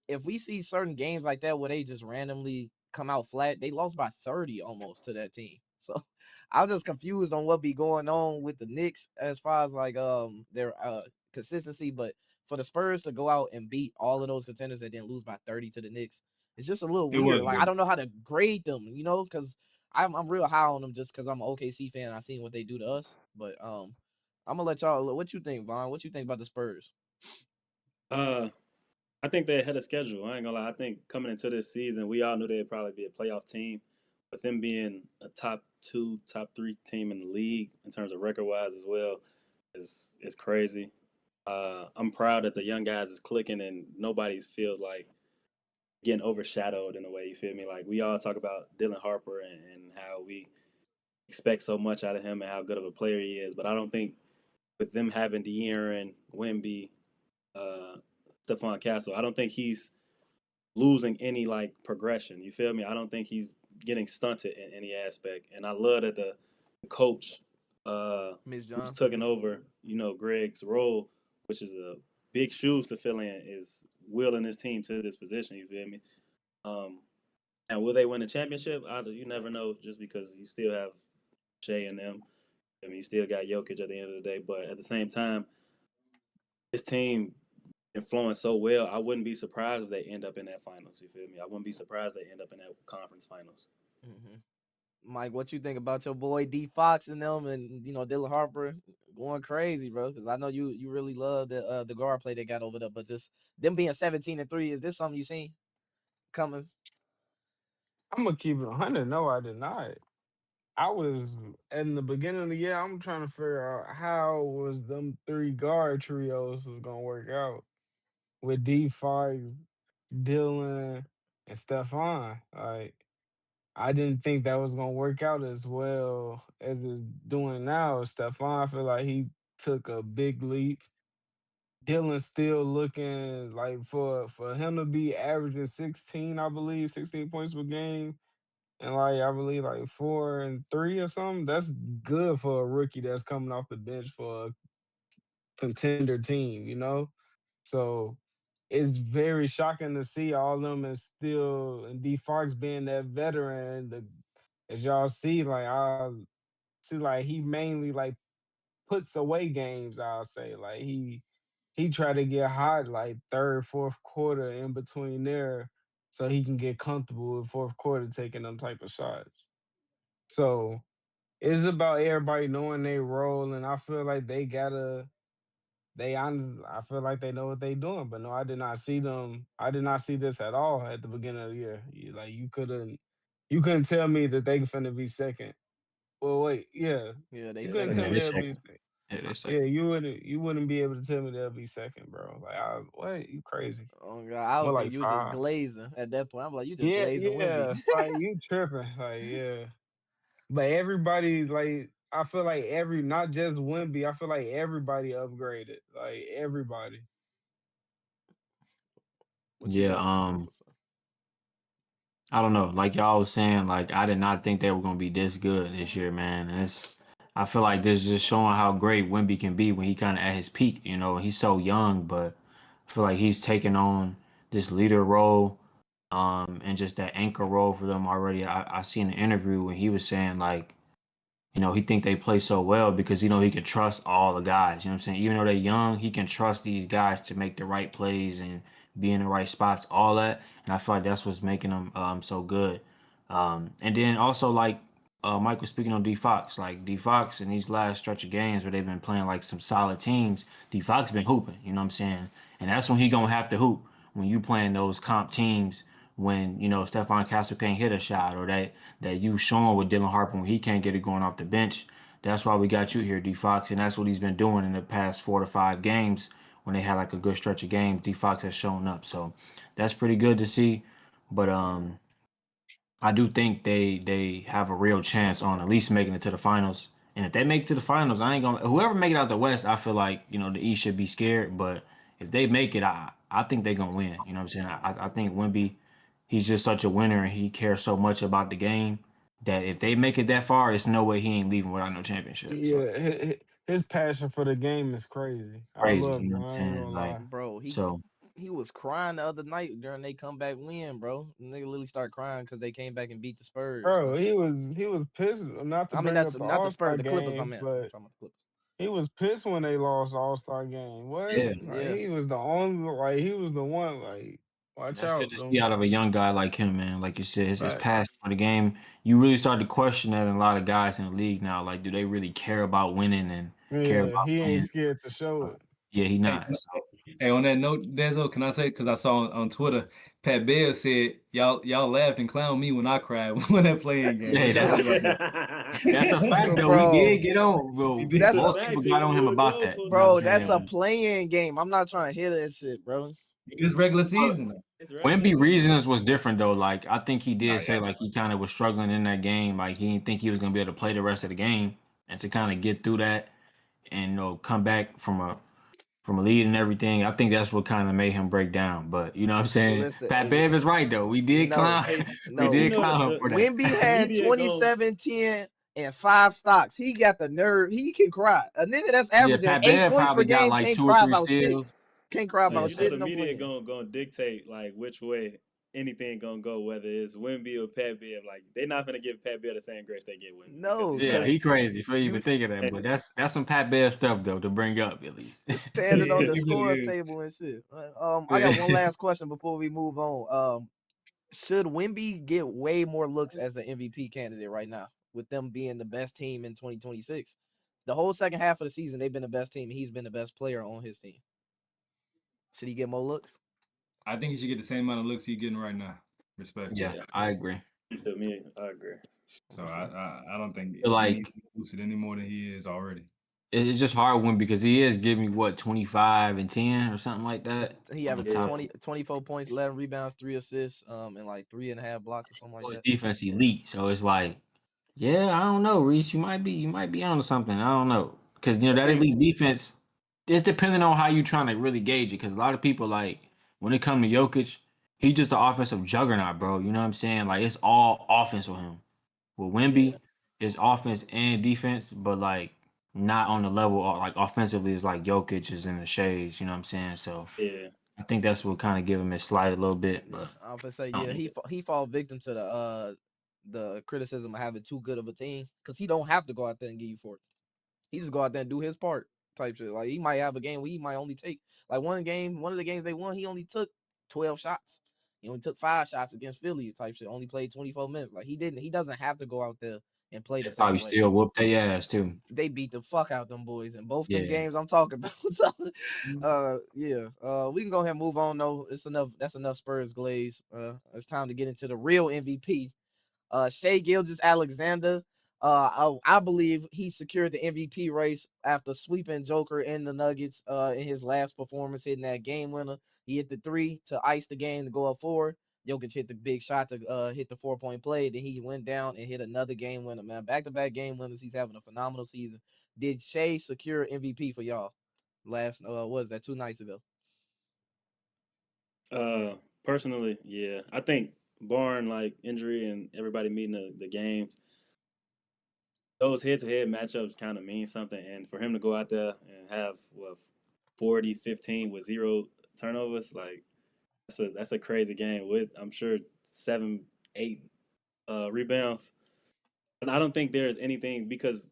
[SPEAKER 1] if we see certain games like that where they just randomly come out flat, they lost by 30 almost to that team. So I'm just confused on what be going on with the Knicks as far as like their consistency. But for the Spurs to go out and beat all of those contenders and then lose by 30 to the Knicks, it's just a little
[SPEAKER 3] It
[SPEAKER 1] weird.
[SPEAKER 3] was
[SPEAKER 1] Like I
[SPEAKER 3] good.
[SPEAKER 1] don't know how to grade them, because I'm real high on them just because I'm an OKC fan. I seen what they do to us. But I'm gonna let y'all. What you think, Vaughn? What you think about the Spurs?
[SPEAKER 4] Uh, I think they're ahead of schedule. I ain't gonna lie. I think coming into this season, we all knew they'd probably be a playoff team. But them being a top two, top three team in the league in terms of record wise as well is crazy. I'm proud that the young guys is clicking and nobody's feels like getting overshadowed in a way. You feel me? Like we all talk about Dylan Harper and how we expect so much out of him and how good of a player he is. But I don't think with them having De'Aaron, Wemby, uh, Stephon Castle, I don't think he's losing any like progression. You feel me? I don't think he's getting stunted in any aspect. And I love that the coach
[SPEAKER 1] Miss
[SPEAKER 4] who's
[SPEAKER 1] John.
[SPEAKER 4] taking over, Greg's role, which is a big shoes to fill in, is willing his team to this position. You feel me? Um, and will they win the championship? You never know, just because you still have Shea and them. I mean, you still got Jokic at the end of the day, but at the same time, this team been flowing so well. I wouldn't be surprised if they end up in that finals. You feel me? I wouldn't be surprised they end up in that conference finals.
[SPEAKER 1] Mm-hmm. Mike, what you think about your boy D Fox and them, and Dylan Harper going crazy, bro? Because I know you really love the guard play they got over there, but just them being 17-3, is this something you seen coming?
[SPEAKER 5] I'm gonna keep it 100. No, I did not. I was in the beginning of the year. I'm trying to figure out how was them three guard trios was gonna work out with D Fox, Dylan, and Stefan. Like I didn't think that was gonna work out as well as it's doing now. Stefan, I feel like he took a big leap. Dylan still looking like for him to be averaging 16, I believe, 16 points per game, and like I believe like 4 and 3 or something. That's good for a rookie that's coming off the bench for contender team, you know? So it's very shocking to see all of them and D Fox being that veteran. As y'all see, like I see like he mainly like puts away games, I'll say. Like he try to get hot like third, fourth quarter in between there so he can get comfortable with fourth quarter taking them type of shots. So it's about everybody knowing their role, and I feel like I feel like they know what they doing. But no, I did not see them. I did not see this at all at the beginning of the year. Like you couldn't tell me that they finna be second. Well, wait, yeah,
[SPEAKER 1] Yeah, they
[SPEAKER 5] you couldn't
[SPEAKER 1] second
[SPEAKER 5] tell
[SPEAKER 2] Yeah,
[SPEAKER 1] right
[SPEAKER 5] me
[SPEAKER 2] they
[SPEAKER 1] now.
[SPEAKER 5] they'll be
[SPEAKER 2] second.
[SPEAKER 5] second.
[SPEAKER 2] Yeah, they
[SPEAKER 5] Yeah,
[SPEAKER 2] second.
[SPEAKER 5] you wouldn't be able to tell me they'll be second, bro. Like, what? You crazy?
[SPEAKER 1] Oh God, I
[SPEAKER 5] More
[SPEAKER 1] would think
[SPEAKER 5] like
[SPEAKER 1] you were just
[SPEAKER 5] five.
[SPEAKER 1] glazing at that point. I'm like, you just
[SPEAKER 5] Yeah,
[SPEAKER 1] glazing Wimby.
[SPEAKER 5] yeah. Like you tripping. Like, yeah. But everybody, like, I feel like not just Wimby, I feel like everybody upgraded. Like everybody.
[SPEAKER 1] What you
[SPEAKER 2] Yeah,
[SPEAKER 1] got, Michael?
[SPEAKER 2] I don't know. Like y'all was saying, like I did not think they were gonna be this good this year, man. And I feel like this is just showing how great Wimby can be when he kind of at his peak. You know, he's so young, but I feel like he's taking on this leader role, and just that anchor role for them already. I seen an interview when he was saying like, he think they play so well because he can trust all the guys. You know what I'm saying? Even though they're young, he can trust these guys to make the right plays and be in the right spots, all that. And I feel like that's what's making them so good. And then also like Mike was speaking on D Fox, like D Fox in these last stretch of games where they've been playing like some solid teams, D Fox been hooping, you know what I'm saying? And that's when he gonna have to hoop when you playing those comp teams when Stephon Castle can't hit a shot or that you showing with Dylan Harper when he can't get it going off the bench. That's why we got you here, D Fox, and that's what he's been doing in the past 4 to 5 games. When they had like a good stretch of games, D Fox has shown up, so that's pretty good to see. But I do think they have a real chance on at least making it to the finals. And if they make it to the finals, I ain't gonna whoever make it out the West, I feel like the East should be scared. But if they make it, I think they're gonna win. You know what I'm saying? I think Wimby, he's just such a winner and he cares so much about the game that if they make it that far, it's no way he ain't leaving without no championship. So
[SPEAKER 5] Yeah, his passion for the game is crazy. I
[SPEAKER 2] crazy,
[SPEAKER 5] love
[SPEAKER 2] you know
[SPEAKER 5] him.
[SPEAKER 2] what I'm
[SPEAKER 5] I ain't
[SPEAKER 2] saying?
[SPEAKER 5] gonna
[SPEAKER 2] Like
[SPEAKER 5] lie.
[SPEAKER 1] Bro,
[SPEAKER 2] so
[SPEAKER 1] he was crying the other night during they comeback win, bro. Nigga literally started crying because they came back and beat the Spurs,
[SPEAKER 5] Bro,
[SPEAKER 1] bro.
[SPEAKER 5] he was pissed. Not to
[SPEAKER 1] I mean,
[SPEAKER 5] bring
[SPEAKER 1] that's
[SPEAKER 5] up the
[SPEAKER 1] not the
[SPEAKER 5] All
[SPEAKER 1] Spurs,
[SPEAKER 5] Star
[SPEAKER 1] the Clippers. I
[SPEAKER 5] game,
[SPEAKER 1] meant I'm
[SPEAKER 5] but
[SPEAKER 1] talking about the Clippers.
[SPEAKER 5] he was pissed when they lost the All Star game. What?
[SPEAKER 2] yeah.
[SPEAKER 5] Like
[SPEAKER 1] Yeah,
[SPEAKER 5] he was the only. Like he was the one. Like watch
[SPEAKER 2] That's good
[SPEAKER 5] out.
[SPEAKER 2] to see
[SPEAKER 5] Don't.
[SPEAKER 2] out of a young guy like him, man. Like you said, his
[SPEAKER 5] Right.
[SPEAKER 2] passion for the game. You really start to question that in a lot of guys in the league now. Like, do they really care about winning and care
[SPEAKER 5] Yeah,
[SPEAKER 2] about
[SPEAKER 5] he ain't
[SPEAKER 2] playing?
[SPEAKER 5] scared to show
[SPEAKER 2] Uh,
[SPEAKER 5] it.
[SPEAKER 2] yeah, he
[SPEAKER 3] Hey,
[SPEAKER 2] not. So
[SPEAKER 3] hey, on that note, Denzel, can I say, because I saw on Twitter, Pat Bear said, y'all laughed and clowned me when I cried when that playing game.
[SPEAKER 2] hey,
[SPEAKER 3] What y'all
[SPEAKER 2] that's
[SPEAKER 3] think about that?
[SPEAKER 2] that's a fact though. He did
[SPEAKER 1] bro.
[SPEAKER 2] get on.
[SPEAKER 3] He
[SPEAKER 2] Well,
[SPEAKER 3] did.
[SPEAKER 1] That's
[SPEAKER 4] a
[SPEAKER 1] a
[SPEAKER 2] most
[SPEAKER 4] fact
[SPEAKER 2] people
[SPEAKER 4] till
[SPEAKER 2] got
[SPEAKER 4] you
[SPEAKER 2] on him
[SPEAKER 4] move the
[SPEAKER 2] about that. You know what
[SPEAKER 4] goalpost
[SPEAKER 2] I'm
[SPEAKER 1] bro.
[SPEAKER 4] again.
[SPEAKER 1] That's a
[SPEAKER 2] saying?
[SPEAKER 1] playing game. I'm not trying to hear that shit, bro.
[SPEAKER 3] It's regular season.
[SPEAKER 4] It's
[SPEAKER 2] Wemby
[SPEAKER 4] regular
[SPEAKER 2] reasons
[SPEAKER 4] season.
[SPEAKER 2] was different though. Like I think he
[SPEAKER 3] Oh,
[SPEAKER 2] did say
[SPEAKER 3] yeah.
[SPEAKER 2] like he kind of was struggling in that game. Like he didn't think he was gonna be able to play the rest of the game, and to kind of get through that and come back from a lead and everything. I think that's what kind of made him break down. But you know what I'm saying?
[SPEAKER 1] Listen,
[SPEAKER 2] Pat Bev is right though. We did
[SPEAKER 1] no,
[SPEAKER 2] clown
[SPEAKER 4] Hey,
[SPEAKER 2] we
[SPEAKER 4] you
[SPEAKER 1] no.
[SPEAKER 2] did
[SPEAKER 4] know
[SPEAKER 2] clown him
[SPEAKER 4] the
[SPEAKER 2] for that.
[SPEAKER 1] Wimby
[SPEAKER 4] the
[SPEAKER 1] had
[SPEAKER 4] media go
[SPEAKER 1] 27, 10, and 5 stocks. He got the nerve. He can cry. A nigga that's
[SPEAKER 2] Yeah,
[SPEAKER 1] averaging
[SPEAKER 2] Pat
[SPEAKER 1] 8 points per
[SPEAKER 2] probably got
[SPEAKER 1] game
[SPEAKER 2] like
[SPEAKER 1] can't
[SPEAKER 2] 2 or
[SPEAKER 1] cry
[SPEAKER 2] 3
[SPEAKER 1] about shit.
[SPEAKER 2] steals.
[SPEAKER 1] Can't cry
[SPEAKER 4] Hey,
[SPEAKER 1] about
[SPEAKER 2] Yeah.
[SPEAKER 4] you know
[SPEAKER 1] shit
[SPEAKER 4] the
[SPEAKER 1] in the
[SPEAKER 4] media
[SPEAKER 1] win.
[SPEAKER 4] gonna dictate like which way anything gonna go, whether it's Wimby or Pat Bev. Like they're not gonna give Pat Bev the same grace they give Wimby because
[SPEAKER 1] No,
[SPEAKER 4] he's
[SPEAKER 2] Yeah,
[SPEAKER 4] not.
[SPEAKER 1] because
[SPEAKER 2] he crazy for even
[SPEAKER 1] you
[SPEAKER 2] thinking that. But that's some Pat Bev stuff though to bring up at least.
[SPEAKER 1] standing on
[SPEAKER 3] Yeah,
[SPEAKER 1] the
[SPEAKER 3] he really
[SPEAKER 1] scores
[SPEAKER 3] is.
[SPEAKER 1] table and shit. I got one
[SPEAKER 2] Yeah.
[SPEAKER 1] last question before we move on. Should Wimby get way more looks as an MVP candidate right now, with them being the best team in 2026? The whole second half of the season, they've been the best team. He's been the best player on his team. Should he get more looks?
[SPEAKER 3] I think he should get the same amount of looks he's getting right now. Respect.
[SPEAKER 2] Yeah,
[SPEAKER 4] Yeah,
[SPEAKER 2] I agree.
[SPEAKER 4] to me, I agree.
[SPEAKER 3] So
[SPEAKER 1] Let's see.
[SPEAKER 3] I don't think
[SPEAKER 2] Feel
[SPEAKER 3] he
[SPEAKER 2] like
[SPEAKER 3] needs to boost it any more than he is already.
[SPEAKER 2] it's just hard when because he is giving me what 25 and 10 or something like that
[SPEAKER 1] He
[SPEAKER 2] on the
[SPEAKER 1] averaged
[SPEAKER 2] top.
[SPEAKER 1] 24 points, 11 rebounds, 3 assists, and like 3.5 blocks or something like
[SPEAKER 2] Well, his
[SPEAKER 1] that.
[SPEAKER 2] defense elite, so it's like, yeah, I don't know, Reese, you might be on something. I don't know because
[SPEAKER 4] I
[SPEAKER 2] that
[SPEAKER 4] think
[SPEAKER 2] elite defense. It's depending on how you trying to really gauge it. Because a lot of people like when it comes to Jokic, he's just an offensive juggernaut, bro. You know what I'm saying? Like it's all offense with him. With
[SPEAKER 4] yeah,
[SPEAKER 2] Wemby, it's offense and defense, but like not on the level like offensively as like Jokic is in the shades. You know what I'm saying? So
[SPEAKER 4] Yeah.
[SPEAKER 2] I think that's what kind of give him his slide a little bit.
[SPEAKER 1] Yeah,
[SPEAKER 2] But
[SPEAKER 1] I was gonna say,
[SPEAKER 2] I
[SPEAKER 1] yeah,
[SPEAKER 2] don't know.
[SPEAKER 1] he fall victim to the criticism of having too good of a team because he don't have to go out there and give you 40. He just go out there and do his part type shit. Like he might have a game where he might only take like one of the games they won, he only took 12 shots. He only took 5 shots against Philly type shit. Only played 24 minutes. Like he doesn't have to go out there and play the
[SPEAKER 2] They
[SPEAKER 1] same
[SPEAKER 2] probably
[SPEAKER 1] way.
[SPEAKER 2] still whoop their ass too.
[SPEAKER 1] They beat the fuck out them boys in both them
[SPEAKER 2] Yeah.
[SPEAKER 1] games I'm talking about. So, yeah. We can go ahead and move on though. It's enough. That's enough Spurs glaze. It's time to get into the real MVP. Shai Gilgeous-Alexander. I believe he secured the MVP race after sweeping Joker and the Nuggets in his last performance, hitting that game winner. He hit the 3 to ice the game to go up 4. Jokic hit the big shot to hit the 4-point play. Then he went down and hit another game winner, man. Back-to-back game winners. He's having a phenomenal season. Did Shai secure MVP for y'all last, what was that, 2 nights ago?
[SPEAKER 4] Personally, yeah. I think barring like injury and everybody meeting the games, those head-to-head matchups kind of mean something. And for him to go out there and have 40, 15 with 0 turnovers, like that's a crazy game with I'm sure 7, 8 rebounds. And I don't think there's anything because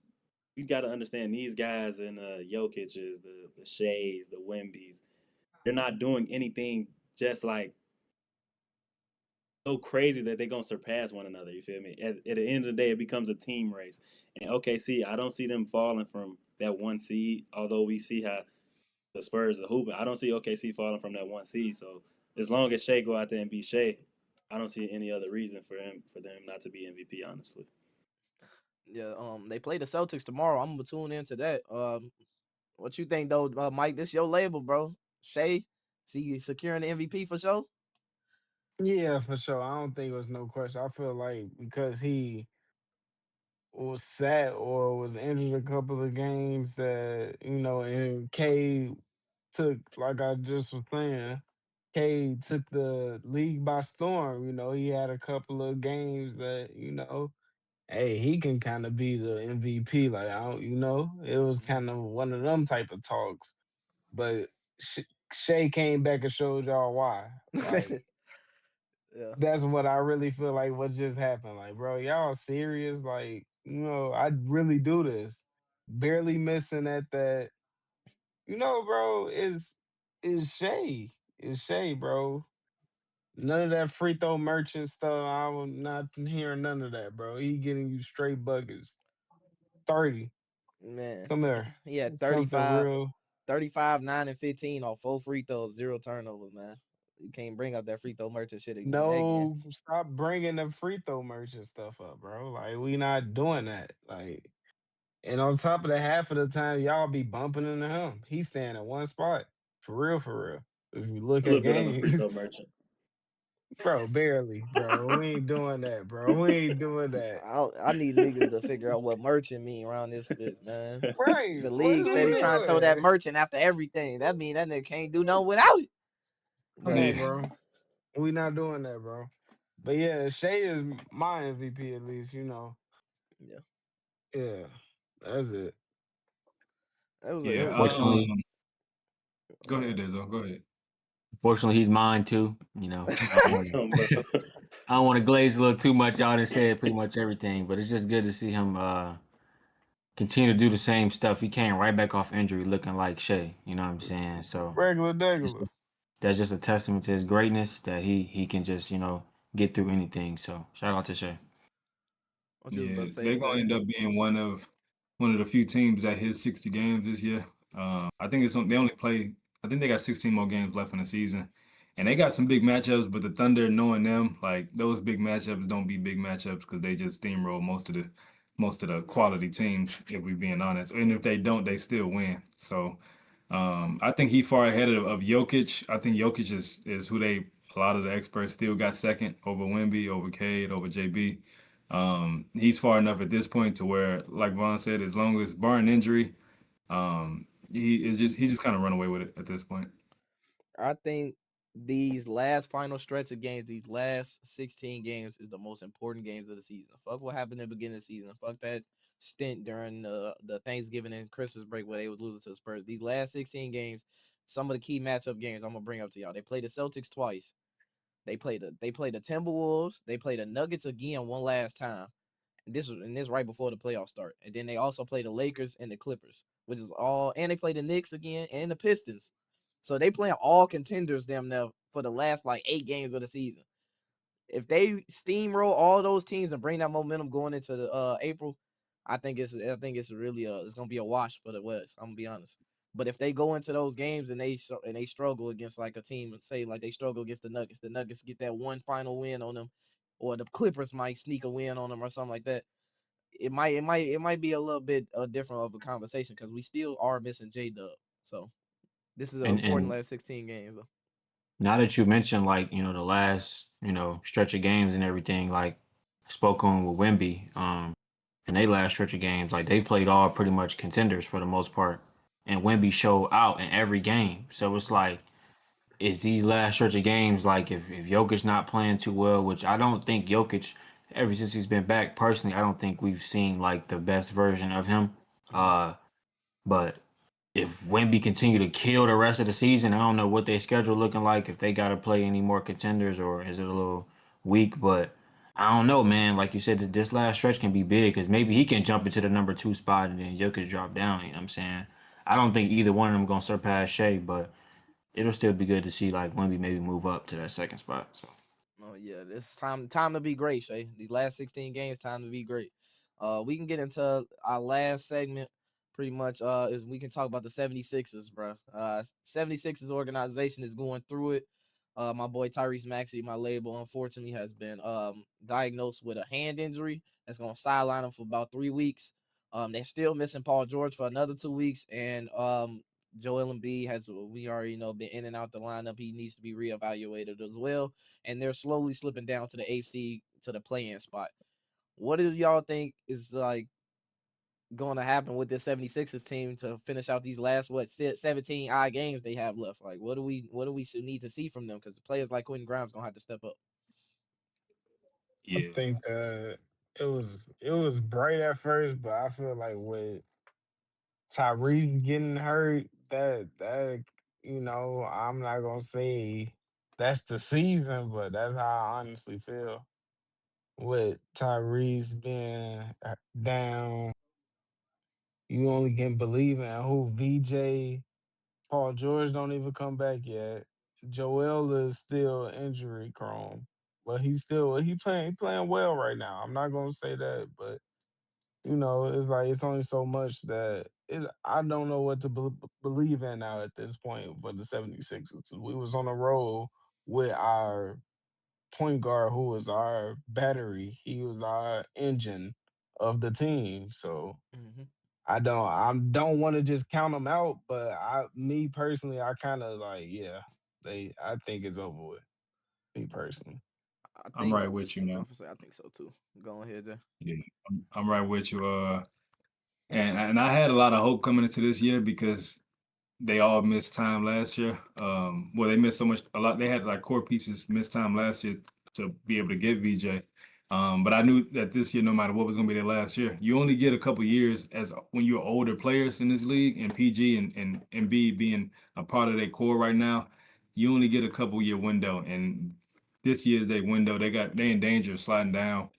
[SPEAKER 4] you got to understand these guys and Jokic's, the Shays, the Wembys, they're not doing anything just like so crazy that they're gonna surpass one another. You feel me? At the end of the day, it becomes a team race. And OKC, I don't see them falling from that 1 seed. Although we see how the Spurs are hooping, I don't see OKC falling from that 1 seed. So as long as Shai go out there and be Shai, I don't see any other reason for them not to be MVP. Honestly,
[SPEAKER 1] Yeah, they play the Celtics tomorrow. I'm gonna tune into that. What you think though, Mike? This your label, bro. Shai, see securing the MVP for sure.
[SPEAKER 5] Yeah, for sure. I don't think it was no question. I feel like because he was sat or was injured a couple of games that, and K took, like I just was saying, K took the league by storm. He had a couple of games that, hey, he can kind of be the MVP. Like, I don't, it was kind of one of them type of talks. But Shay came back and showed y'all why. Like,
[SPEAKER 1] Yeah.
[SPEAKER 5] that's what I really feel like what just happened. Like, bro, y'all serious? Like, I really do this. Barely missing at that. Bro, is Shay. Is Shay, bro. None of that free throw merchant stuff. I'm not hearing none of that, bro. He getting you straight buckets. 30.
[SPEAKER 1] Man,
[SPEAKER 5] Come here.
[SPEAKER 1] he had
[SPEAKER 5] Something
[SPEAKER 1] 35,
[SPEAKER 5] real.
[SPEAKER 1] 35, 9, and 15 off 4 free throws, 0 turnovers, man. You can't bring up that free throw merchant shit again that game.
[SPEAKER 5] No, stop bringing the free throw merchant stuff up, bro. Like, we not doing that. Like, and on top of that, half of the time, y'all be bumping into him. He's staying at one spot. For real, for real. If you look
[SPEAKER 4] a
[SPEAKER 5] at
[SPEAKER 4] little bit on the free
[SPEAKER 5] games,
[SPEAKER 4] throw merchant.
[SPEAKER 5] bro, barely, bro. We ain't doing that, bro. We ain't doing that.
[SPEAKER 1] I need niggas to figure out what merchant mean around this bitch, man.
[SPEAKER 5] Right.
[SPEAKER 1] The
[SPEAKER 5] What
[SPEAKER 1] league
[SPEAKER 5] does
[SPEAKER 1] steady
[SPEAKER 5] it
[SPEAKER 1] trying to throw that
[SPEAKER 5] mean?
[SPEAKER 1] merchant after everything. That mean that nigga can't do nothing without it.
[SPEAKER 5] Come
[SPEAKER 1] But
[SPEAKER 5] on,
[SPEAKER 3] Yeah,
[SPEAKER 5] bro. We not doing that, bro. But yeah, Shay is my MVP at least.
[SPEAKER 1] yeah,
[SPEAKER 5] Yeah, that's it.
[SPEAKER 3] yeah.
[SPEAKER 2] Fortunately,
[SPEAKER 3] Go
[SPEAKER 1] uh,
[SPEAKER 3] ahead, Dezo. Go ahead.
[SPEAKER 2] fortunately, he's mine too.
[SPEAKER 4] Bro.
[SPEAKER 2] I don't want to glaze a little too much. Y'all done said pretty much everything, but it's just good to see him continue to do the same stuff. He came right back off injury looking like Shea. You know what I'm saying? So
[SPEAKER 5] Regular,
[SPEAKER 2] it's
[SPEAKER 5] degular.
[SPEAKER 2] just, that's just a testament to his greatness that he can just get through anything. So shout out to Shea.
[SPEAKER 1] what you was about
[SPEAKER 3] Yeah,
[SPEAKER 1] to say,
[SPEAKER 3] they're gonna
[SPEAKER 1] Zay?
[SPEAKER 3] end up being one of the few teams that hit 60 games this year. I think they only play. I think they got 16 more games left in the season, and they got some big matchups. But the Thunder, knowing them, like those big matchups, don't be big matchups because they just steamroll most of the quality teams. If we're being honest, and if they don't, they still win. So I think he far ahead of Jokic. I think Jokic is who a lot of the experts still got second over Wemby, over Cade, over JB. He's far enough at this point to where, like Vaughn said, as long as barring injury, he's just kind of run away with it at this point.
[SPEAKER 1] I think these last final stretch of games, these last 16 games, is the most important games of the season. Fuck what happened in the beginning of the season. Fuck that stint during the Thanksgiving and Christmas break where they was losing to the Spurs. These last 16 games, some of the key matchup games I'm gonna bring up to y'all. They played the Celtics twice. They played the Timberwolves. They played the Nuggets again one last time. This right before the playoffs start. And then they also play the Lakers and the Clippers, which is all. And they play the Knicks again and the Pistons. So they playing all contenders them now for the last like 8 games of the season. If they steamroll all those teams and bring that momentum going into the April, I think it's really it's gonna be a wash for the West. I'm gonna be honest. But if they go into those games and they struggle against like a team, say like they struggle against the Nuggets get that one final win on them, or the Clippers might sneak a win on them or something like that. It might be a little bit different of a conversation because we still are missing J Dub. So this is an important
[SPEAKER 2] And
[SPEAKER 1] last 16 games. Though.
[SPEAKER 2] now that you mentioned like, the last, stretch of games and everything, like spoke on with Wemby, and they last stretch of games, like they played all pretty much contenders for the most part. And Wemby showed out in every game. So it's like, is these last stretch of games like if Jokic not playing too well, which I don't think Jokic, ever since he's been back, personally, I don't think we've seen like the best version of him.
[SPEAKER 1] Mhm.
[SPEAKER 2] But if Wemby continue to kill the rest of the season, I don't know what their schedule looking like, if they got to play any more contenders or is it a little weak. But I don't know, man. Like you said, this last stretch can be big because maybe he can jump into the number 2 spot and then Jokic drop down. You know what I'm saying? I don't think either one of them gonna surpass Shea, but it'll still be good to see like Wemby maybe move up to that second spot. So
[SPEAKER 1] Oh yeah, this time to be great, Shay. These last 16 games, time to be great. We can get into our last segment pretty much is we can talk about the 76ers, bro. 76ers organization is going through it. My boy Tyrese Maxey, my label, unfortunately has been diagnosed with a hand injury that's gonna sideline him for about 3 weeks. They're still missing Paul George for another 2 weeks, and Joel Embiid has, we already know, been in and out the lineup. He needs to be reevaluated as well, and they're slowly slipping down to the AC to the play-in spot. What do y'all think is like going to happen with this 76ers team to finish out these last 17 odd games they have left? Like what do we need to see from them? Because players like Quentin Grimes gonna have to step up.
[SPEAKER 5] I
[SPEAKER 3] Yeah.
[SPEAKER 5] think that it was bright at first, but I feel like with Tyrese getting hurt, that I'm not gonna say that's the season, but that's how I honestly feel. With Tyrese being down, you only can believe in who VJ. Paul George don't even come back yet. Joel is still injury prone, but he playing well right now. I'm not gonna say that, but it's like it's only so much that I don't know what to believe in now at this point. But the 76ers, we was on a roll with our point guard who was our battery. He was our engine of the team. So
[SPEAKER 1] Mm-hmm.
[SPEAKER 5] I don't want to just count them out, but me personally, I kind of like, yeah, I think it's over with. Me personally.
[SPEAKER 1] I
[SPEAKER 3] I'm
[SPEAKER 1] think
[SPEAKER 3] right with you, man.
[SPEAKER 1] I think so too. Go ahead, Jay.
[SPEAKER 3] Yeah, I'm right with you. And I had a lot of hope coming into this year because they all missed time last year. Well, they missed a lot. They had like core pieces miss time last year to be able to get VJ. But I knew that this year, no matter what was going to be their last year, you only get a couple years as when you're older players in this league, and PG and Embiid being a part of their core right now, you only get a couple year window. And this year's their window. They in danger of sliding down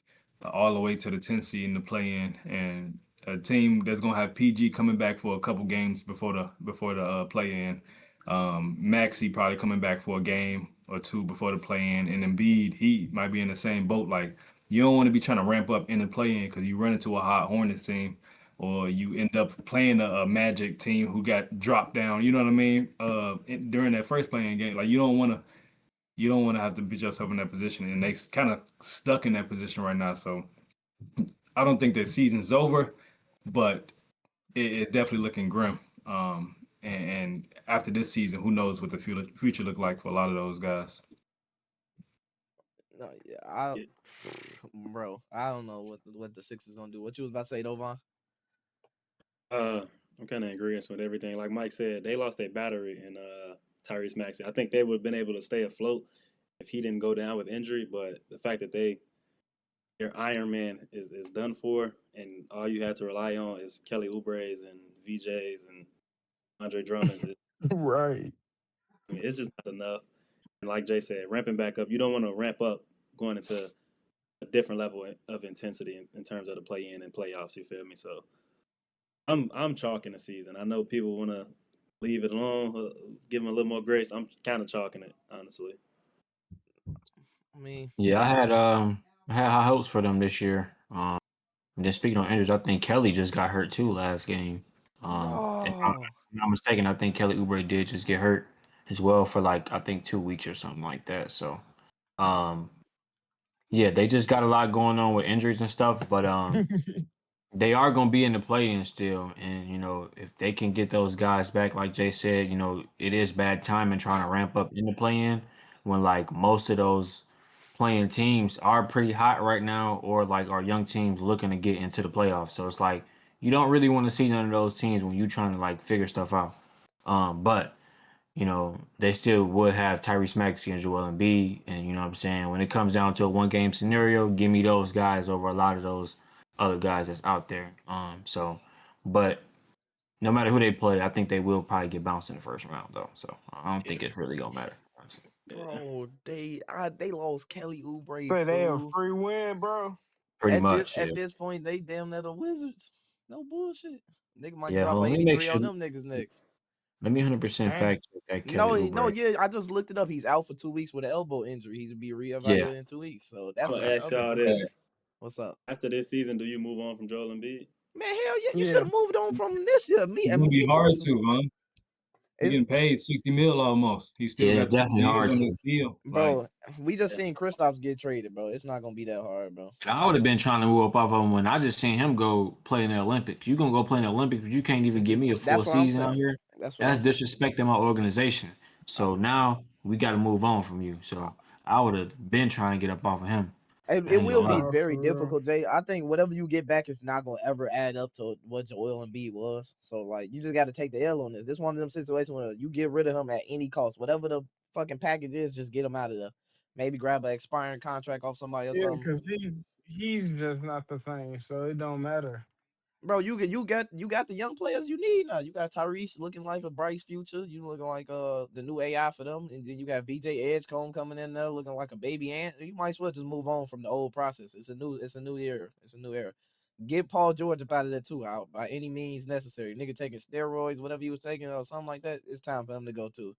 [SPEAKER 3] all the way to the 10th seed in the play-in, and a team that's gonna have PG coming back for a couple games before the play-in. Maxi probably coming back for a game or two before the play-in, and Embiid he might be in the same boat. Like you don't want to be trying to ramp up in the play-in because you run into a hot Hornets team, or you end up playing a Magic team who got dropped down. You know what I mean? During that first play-in game, like you don't want to have to put yourself in that position, and they kind of stuck in that position right now. So I don't think the season's over, but it definitely looking grim. And after this season, who knows what the future look like for a lot of those guys.
[SPEAKER 1] No, yeah, I,
[SPEAKER 4] Yeah.
[SPEAKER 1] bro, I don't know what the Sixers gonna do. What you was about to say, Dovan?
[SPEAKER 4] I'm kind of in agreement with everything. Like Mike said, they lost their battery in Tyrese Maxey. I think they would have been able to stay afloat if he didn't go down with injury. But the fact that they your Iron Man is done for, and all you have to rely on is Kelly Oubre's and VJ's and Andre Drummond's.
[SPEAKER 5] Right.
[SPEAKER 4] I mean, it's just not enough. And like Jay said, ramping back up, you don't want to ramp up going into a different level of intensity in terms of the play in and playoffs. You feel me? So I'm chalking the season. I know people want to leave it alone, give them a little more grace. I'm kind of chalking it, honestly.
[SPEAKER 1] I mean,
[SPEAKER 2] Yeah, I had high hopes for them this year. And then speaking on injuries, I think Kelly just got hurt too last game. If
[SPEAKER 1] no.
[SPEAKER 2] I'm not mistaken, I think Kelly Oubre did just get hurt as well for like I think 2 weeks or something like that. So um yeah, they just got a lot going on with injuries and stuff, but they are going to be in the play-in still, and if they can get those guys back, like Jay said, it is bad timing trying to ramp up in the play-in when like most of those playing teams are pretty hot right now, or like our young teams looking to get into the playoffs. So it's like you don't really want to see none of those teams when you're trying to like figure stuff out. But they still would have Tyrese Maxey and Joel Embiid. And you know what I'm saying? When it comes down to a one game scenario, give me those guys over a lot of those other guys that's out there. But no matter who they play, I think they will probably get bounced in the first round though. So I don't think
[SPEAKER 4] Yeah,
[SPEAKER 2] it's really gonna matter. Honestly.
[SPEAKER 4] yeah.
[SPEAKER 1] Bro, they lost Kelly Oubre
[SPEAKER 5] Say they a
[SPEAKER 1] too.
[SPEAKER 5] free win, bro.
[SPEAKER 2] Pretty
[SPEAKER 1] At this
[SPEAKER 2] much, yeah.
[SPEAKER 1] at this point, they damn near the Wizards. No bullshit. Nigga might
[SPEAKER 2] Yeah,
[SPEAKER 1] drop
[SPEAKER 2] hold
[SPEAKER 1] a
[SPEAKER 2] on. Let me make
[SPEAKER 1] 83
[SPEAKER 2] sure.
[SPEAKER 1] on them niggas next.
[SPEAKER 2] Let me 100%
[SPEAKER 5] Dang.
[SPEAKER 2] fact check that
[SPEAKER 1] No,
[SPEAKER 2] Kelly
[SPEAKER 1] no,
[SPEAKER 2] Oubre.
[SPEAKER 1] yeah, I just looked it up. He's out for 2 weeks with an elbow injury. He's to be
[SPEAKER 2] Yeah,
[SPEAKER 1] reevaluated in 2 weeks. So
[SPEAKER 4] I'm
[SPEAKER 1] that's
[SPEAKER 4] gonna
[SPEAKER 1] the
[SPEAKER 4] ask
[SPEAKER 1] other
[SPEAKER 4] y'all
[SPEAKER 1] part.
[SPEAKER 3] Yeah.
[SPEAKER 4] this:
[SPEAKER 1] What's up?
[SPEAKER 4] after this season, do you move on from Joel Embiid?
[SPEAKER 1] Man, hell yeah, you should
[SPEAKER 5] Yeah.
[SPEAKER 1] have moved on from this year. Me,
[SPEAKER 3] It's
[SPEAKER 1] I
[SPEAKER 3] gonna
[SPEAKER 1] mean,
[SPEAKER 3] be
[SPEAKER 1] me
[SPEAKER 3] hard
[SPEAKER 1] personally.
[SPEAKER 3] to, man. He
[SPEAKER 1] It's
[SPEAKER 3] getting paid 60 mil almost. He still
[SPEAKER 2] yeah, it's
[SPEAKER 3] got 2
[SPEAKER 2] definitely
[SPEAKER 3] years
[SPEAKER 2] hard
[SPEAKER 3] on
[SPEAKER 2] to.
[SPEAKER 3] his deal. Like,
[SPEAKER 1] bro. We just
[SPEAKER 4] Yeah,
[SPEAKER 1] seen Kristaps get traded, bro. It's not gonna be that hard, bro.
[SPEAKER 2] And I would have been trying to move up off of him when I just seen him go play in the Olympics. You gonna go play in the Olympics, but you can't even give me a full
[SPEAKER 1] That's what I'm
[SPEAKER 2] season out
[SPEAKER 1] saying.
[SPEAKER 2] here.
[SPEAKER 1] That's what
[SPEAKER 2] That's
[SPEAKER 1] I'm saying.
[SPEAKER 2] disrespecting my organization. So now we got to move on from you. So I would have been trying to get up off of him. I
[SPEAKER 1] It
[SPEAKER 2] ain't
[SPEAKER 1] will
[SPEAKER 2] gonna lie.
[SPEAKER 1] be
[SPEAKER 5] Nah,
[SPEAKER 1] very
[SPEAKER 5] for real.
[SPEAKER 1] difficult, Jay. I think whatever you get back is not gonna ever add up to what Joel Embiid was. So like, you just got to take the L on this. This one of them situations where you get rid of him at any cost, whatever the fucking package is. Just get him out of there. Maybe grab an expiring contract off somebody or
[SPEAKER 5] Yeah,
[SPEAKER 1] something.
[SPEAKER 5] because he's just not the same, so it don't matter.
[SPEAKER 1] Bro, you got the young players you need now. You got Tyrese looking like a bright future. You looking like the new AI for them, and then you got VJ Edgecombe coming in there looking like a baby ant. You might as well just move on from the old process. It's a new era. It's a new era. Get Paul George up out of there too, out by any means necessary. Nigga taking steroids, whatever he was taking or something like that. It's time for him to go too.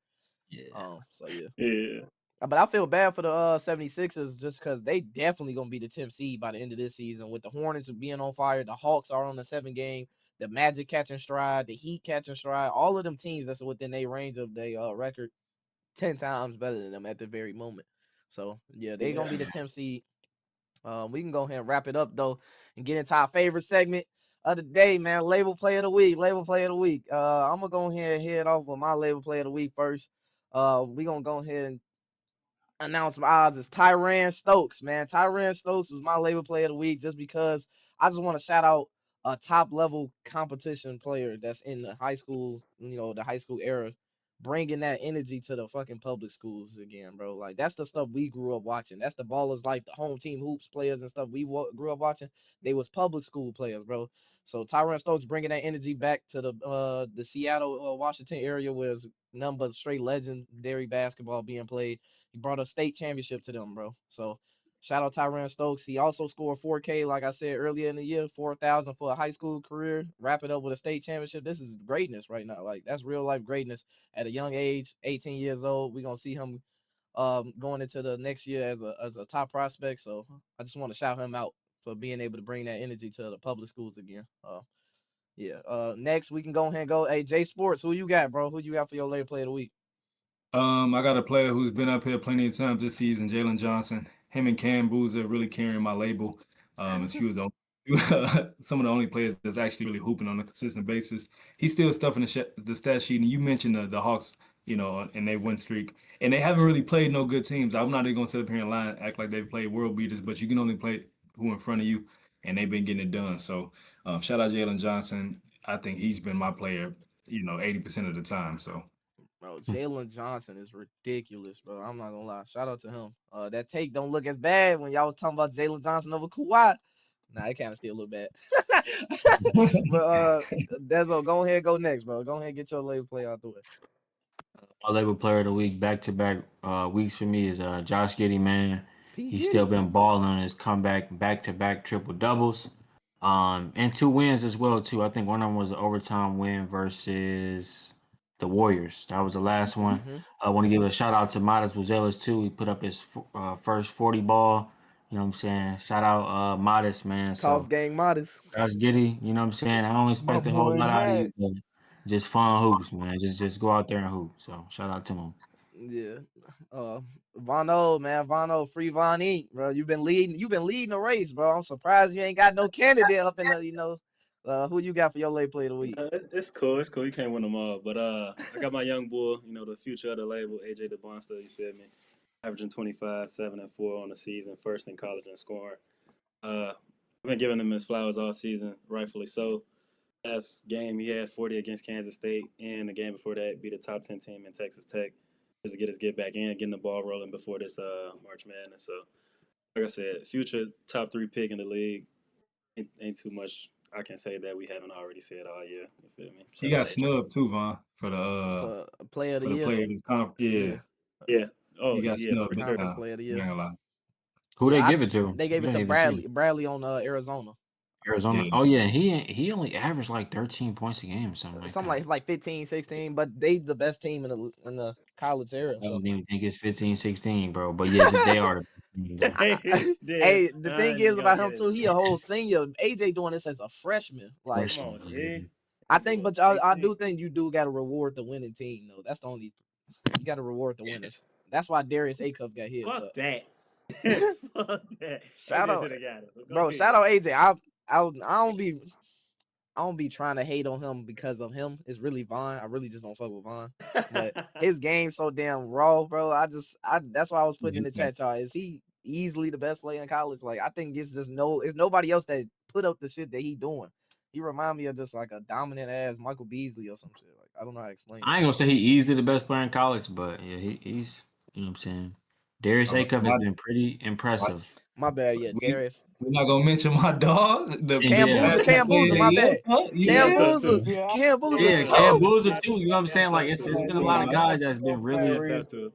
[SPEAKER 2] Yeah.
[SPEAKER 1] So yeah.
[SPEAKER 4] yeah,
[SPEAKER 1] But I feel bad for the 76ers just because they definitely gonna be the 10th seed by the end of this season with the Hornets being on fire. The Hawks are on the 7 game. The Magic catching stride. The Heat catching stride. All of them teams that's within their range of their record 10 times better than them at the very moment. So yeah, they gonna be
[SPEAKER 4] yeah.
[SPEAKER 1] the 10th seed. We can go ahead and wrap it up though and get into our favorite segment of the day, man. Label play of the week. Label play of the week. I'm gonna go ahead and head off with my label play of the week first. We gonna go ahead and announce my odds is Tyran Stokes, man. Tyran Stokes was my label player of the week just because I just want to shout out a top level competition player that's in the high school, the high school era, bringing that energy to the fucking public schools again, bro. Like that's the stuff we grew up watching. That's the ballers like the home team hoops players and stuff we grew up watching. They was public school players, bro. So Tyron Stokes bringing that energy back to the Seattle, Washington area where it's none but straight legendary basketball being played. He brought a state championship to them, bro. So shout out Tyron Stokes. He also scored 4K, like I said earlier in the year, 4,000 for a high school career. Wrap it up with a state championship. This is greatness right now. Like that's real life greatness at a young age, 18 years old. We're gonna see him going into the next year as a top prospect. So I just want to shout him out for being able to bring that energy to the public schools again. Yeah. Next we can go ahead and go. Hey, J Sports, who you got, bro? Who you got for your later play of the week?
[SPEAKER 3] I got a player who's been up here plenty of times this season, Jalen Johnson. Him and Cam Boozer really carrying my label. And she was some of the only players that's actually really hooping on a consistent basis. He's still stuffing the stat sheet. And you mentioned the Hawks, and they win streak. And they haven't really played no good teams. I'm not even going to sit up here and lie and act like they've played world beaters, but you can only play who in front of you, and they've been getting it done. So shout out Jalen Johnson. I think he's been my player, 80% of the time. So
[SPEAKER 1] Bro, Jalen Johnson is ridiculous, bro. I'm not gonna lie. Shout out to him. That take don't look as bad when y'all was talking about Jalen Johnson over Kawhi. Nah, it kind of still look bad. But Dezo, go ahead, go next, bro. Go ahead and get your label play out the way.
[SPEAKER 2] My label player of the week, back to back weeks for me is Josh Giddey, man.
[SPEAKER 1] P.
[SPEAKER 2] He's
[SPEAKER 1] Giddy.
[SPEAKER 2] still been balling on his comeback, back to back triple doubles, and 2 wins as well too. I think one of them was an overtime win versus the Warriors. That was the last one.
[SPEAKER 1] Mhm.
[SPEAKER 2] I want to give a shout out to Modest Buzelis too. He put up his first 40 ball. You know what I'm saying? Shout out Modest, man.
[SPEAKER 1] Toss
[SPEAKER 2] So
[SPEAKER 1] gang modest.
[SPEAKER 2] Josh Giddey, you know what I'm saying? I don't
[SPEAKER 5] My
[SPEAKER 2] expect a whole
[SPEAKER 5] boy
[SPEAKER 2] lot out of
[SPEAKER 5] Matt.
[SPEAKER 2] you, but just fun hoops, man. Just go out there and hoop. So shout out to him.
[SPEAKER 1] Yeah. Vono, man. Vono, free Von Eat, bro. You've been leading the race, bro. I'm surprised you ain't got no candidate up in the, who you got for your late play of the week?
[SPEAKER 4] It's cool. It's cool. You can't win them all. But I got my young bull, the future of the label, AJ DeBonster, you feel me? Averaging 25, 7 and 4 on the season, first in college in scoring. I've been giving him his flowers all season, rightfully so. Last game, he had 40 against Kansas State, and the game before that, beat a top 10 team in Texas Tech, just to get back in, getting the ball rolling before this March Madness. So, like I said, future top 3 pick in the league. Ain't too much I can say that we haven't already said all year. You feel me?
[SPEAKER 3] He
[SPEAKER 4] Shout out
[SPEAKER 3] got
[SPEAKER 4] to AJ.
[SPEAKER 3] snubbed too, Von, for
[SPEAKER 1] For player of the
[SPEAKER 3] the
[SPEAKER 1] year.
[SPEAKER 3] player of this conference. Yeah.
[SPEAKER 4] Yeah. Oh,
[SPEAKER 3] He got
[SPEAKER 4] yeah,
[SPEAKER 3] snubbed
[SPEAKER 4] for
[SPEAKER 3] big
[SPEAKER 4] sure.
[SPEAKER 1] Conference
[SPEAKER 3] time.
[SPEAKER 1] player of the
[SPEAKER 3] I
[SPEAKER 1] year.
[SPEAKER 3] ain't gonna lie.
[SPEAKER 2] Who
[SPEAKER 1] Yeah,
[SPEAKER 2] they give it to?
[SPEAKER 1] They gave
[SPEAKER 2] I
[SPEAKER 1] it to
[SPEAKER 2] didn't even see
[SPEAKER 1] Bradley.
[SPEAKER 2] it.
[SPEAKER 1] Bradley on Arizona.
[SPEAKER 2] Arizona.
[SPEAKER 3] Yeah.
[SPEAKER 2] Oh yeah, he only averaged like 13 points a game or something like
[SPEAKER 1] Something
[SPEAKER 2] that.
[SPEAKER 1] like 15, 16, but they the best team in the college era.
[SPEAKER 2] I
[SPEAKER 1] So
[SPEAKER 2] don't even think it's 15, 16, bro. But yeah, they are the best team, though.
[SPEAKER 1] hey, the thing is about him too, he a
[SPEAKER 4] it.
[SPEAKER 1] whole senior. AJ doing this as a freshman. Like
[SPEAKER 4] Come on,
[SPEAKER 2] Freshman,
[SPEAKER 4] G.
[SPEAKER 1] I think, but I
[SPEAKER 4] 18.
[SPEAKER 1] do think you do got to reward the winning team though. That's the only you got to reward the winners. That's why Darius Acuff got his.
[SPEAKER 4] Fuck
[SPEAKER 1] But
[SPEAKER 4] that. Fuck that.
[SPEAKER 1] shout
[SPEAKER 4] AJ
[SPEAKER 1] out,
[SPEAKER 4] should have got it. But go
[SPEAKER 1] bro.
[SPEAKER 4] ahead.
[SPEAKER 1] Shout out AJ. I don't be trying to hate on him because of him. It's really Vaughn. I really just don't fuck with Vaughn. But his game so damn raw, bro. That's why I was putting in the chat, y'all. Is he easily the best player in college? Like I think it's nobody else that put up the shit that he doing. He remind me of just like a dominant ass Michael Beasley or some shit. Like I don't know how to explain
[SPEAKER 2] I
[SPEAKER 1] it.
[SPEAKER 2] ain't gonna say he easily the best player in college, but yeah, he's you know what I'm saying. Darius Acuff has been pretty impressive.
[SPEAKER 1] My bad, yeah, Darius.
[SPEAKER 3] We're not gonna mention my dog. The
[SPEAKER 1] Cam
[SPEAKER 2] Yeah.
[SPEAKER 1] Boozer, my bad. Cam Boozer,
[SPEAKER 5] Yeah,
[SPEAKER 1] Cam Boozer
[SPEAKER 2] Yeah, Cam
[SPEAKER 1] too.
[SPEAKER 2] Boozer too. You know what I'm saying? Like it's
[SPEAKER 5] like,
[SPEAKER 2] been a
[SPEAKER 5] this
[SPEAKER 2] lot of
[SPEAKER 5] not the
[SPEAKER 2] guys that's
[SPEAKER 5] episode
[SPEAKER 2] been
[SPEAKER 5] for that
[SPEAKER 2] really,
[SPEAKER 5] reason.
[SPEAKER 4] to it.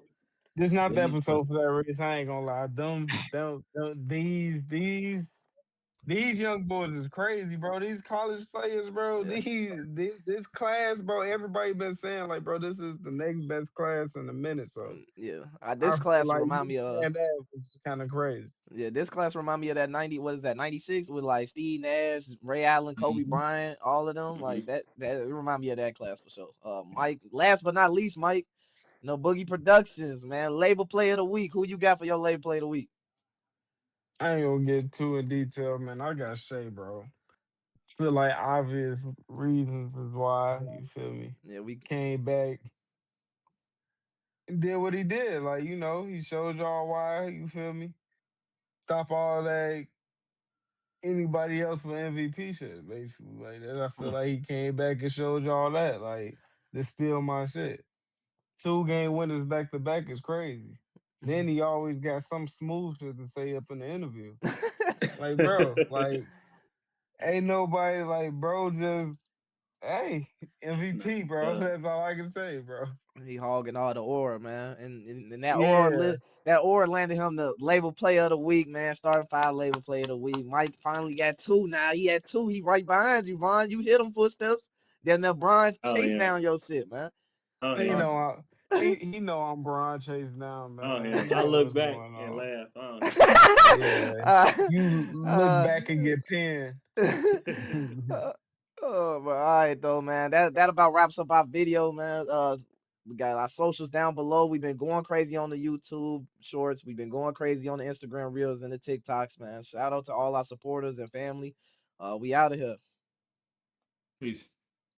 [SPEAKER 5] This not the
[SPEAKER 2] really
[SPEAKER 5] episode for that reason. I ain't gonna lie. These young boys is crazy, bro. These college players, bro.
[SPEAKER 1] Yeah.
[SPEAKER 5] This class, bro. Everybody been saying like, bro, this is the next best class in a minute. So
[SPEAKER 1] Yeah.
[SPEAKER 5] I
[SPEAKER 1] This
[SPEAKER 5] feel
[SPEAKER 1] class
[SPEAKER 5] like
[SPEAKER 1] remind
[SPEAKER 5] you
[SPEAKER 1] me of
[SPEAKER 5] saying that was kind of crazy.
[SPEAKER 1] Yeah, this class remind me of that 90, what is that, 96 with like Steve Nash, Ray Allen, Kobe Bryant, all of them. Like that it remind me of that class for sure. Mike, last but not least, Mike, Boogie Productions, man. Label play of the week. Who you got for your label play of the week?
[SPEAKER 5] I ain't gonna get too in detail, man. I got Shay, bro. Feel like obvious reasons is why, you feel me,
[SPEAKER 1] Yeah, we
[SPEAKER 5] came back and did what he did. Like, he showed y'all why, you feel me? Stop all that anybody else for MVP shit, basically. Like that, I feel like he came back and showed y'all that. Like, this still my shit. 2 game winners back to back is crazy. Then he always got some smooth shit to say up in the interview. Like, bro, like, ain't nobody like, bro, just hey, MVP, bro. That's all I can say, bro.
[SPEAKER 1] he hogging all the aura, man. And
[SPEAKER 5] Yeah.
[SPEAKER 1] that aura landed him the label player of the week, man. Starting 5 label player of the week. Mike finally got 2 now. He had 2. He right behind you, Vaughn. You hit him footsteps. Then LeBron chase down your shit, man.
[SPEAKER 5] He know he know I'm Brian Chase down, man. He
[SPEAKER 4] I
[SPEAKER 5] know
[SPEAKER 4] look
[SPEAKER 5] what's
[SPEAKER 4] back
[SPEAKER 5] going
[SPEAKER 4] and
[SPEAKER 5] on.
[SPEAKER 4] laugh.
[SPEAKER 5] Yeah. You look back and get pinned.
[SPEAKER 1] Oh, but all right though, man. That about wraps up our video, man. We got our socials down below. We've been going crazy on the YouTube shorts. We've been going crazy on the Instagram reels and the TikToks, man. Shout out to all our supporters and family. We out of here.
[SPEAKER 3] Peace.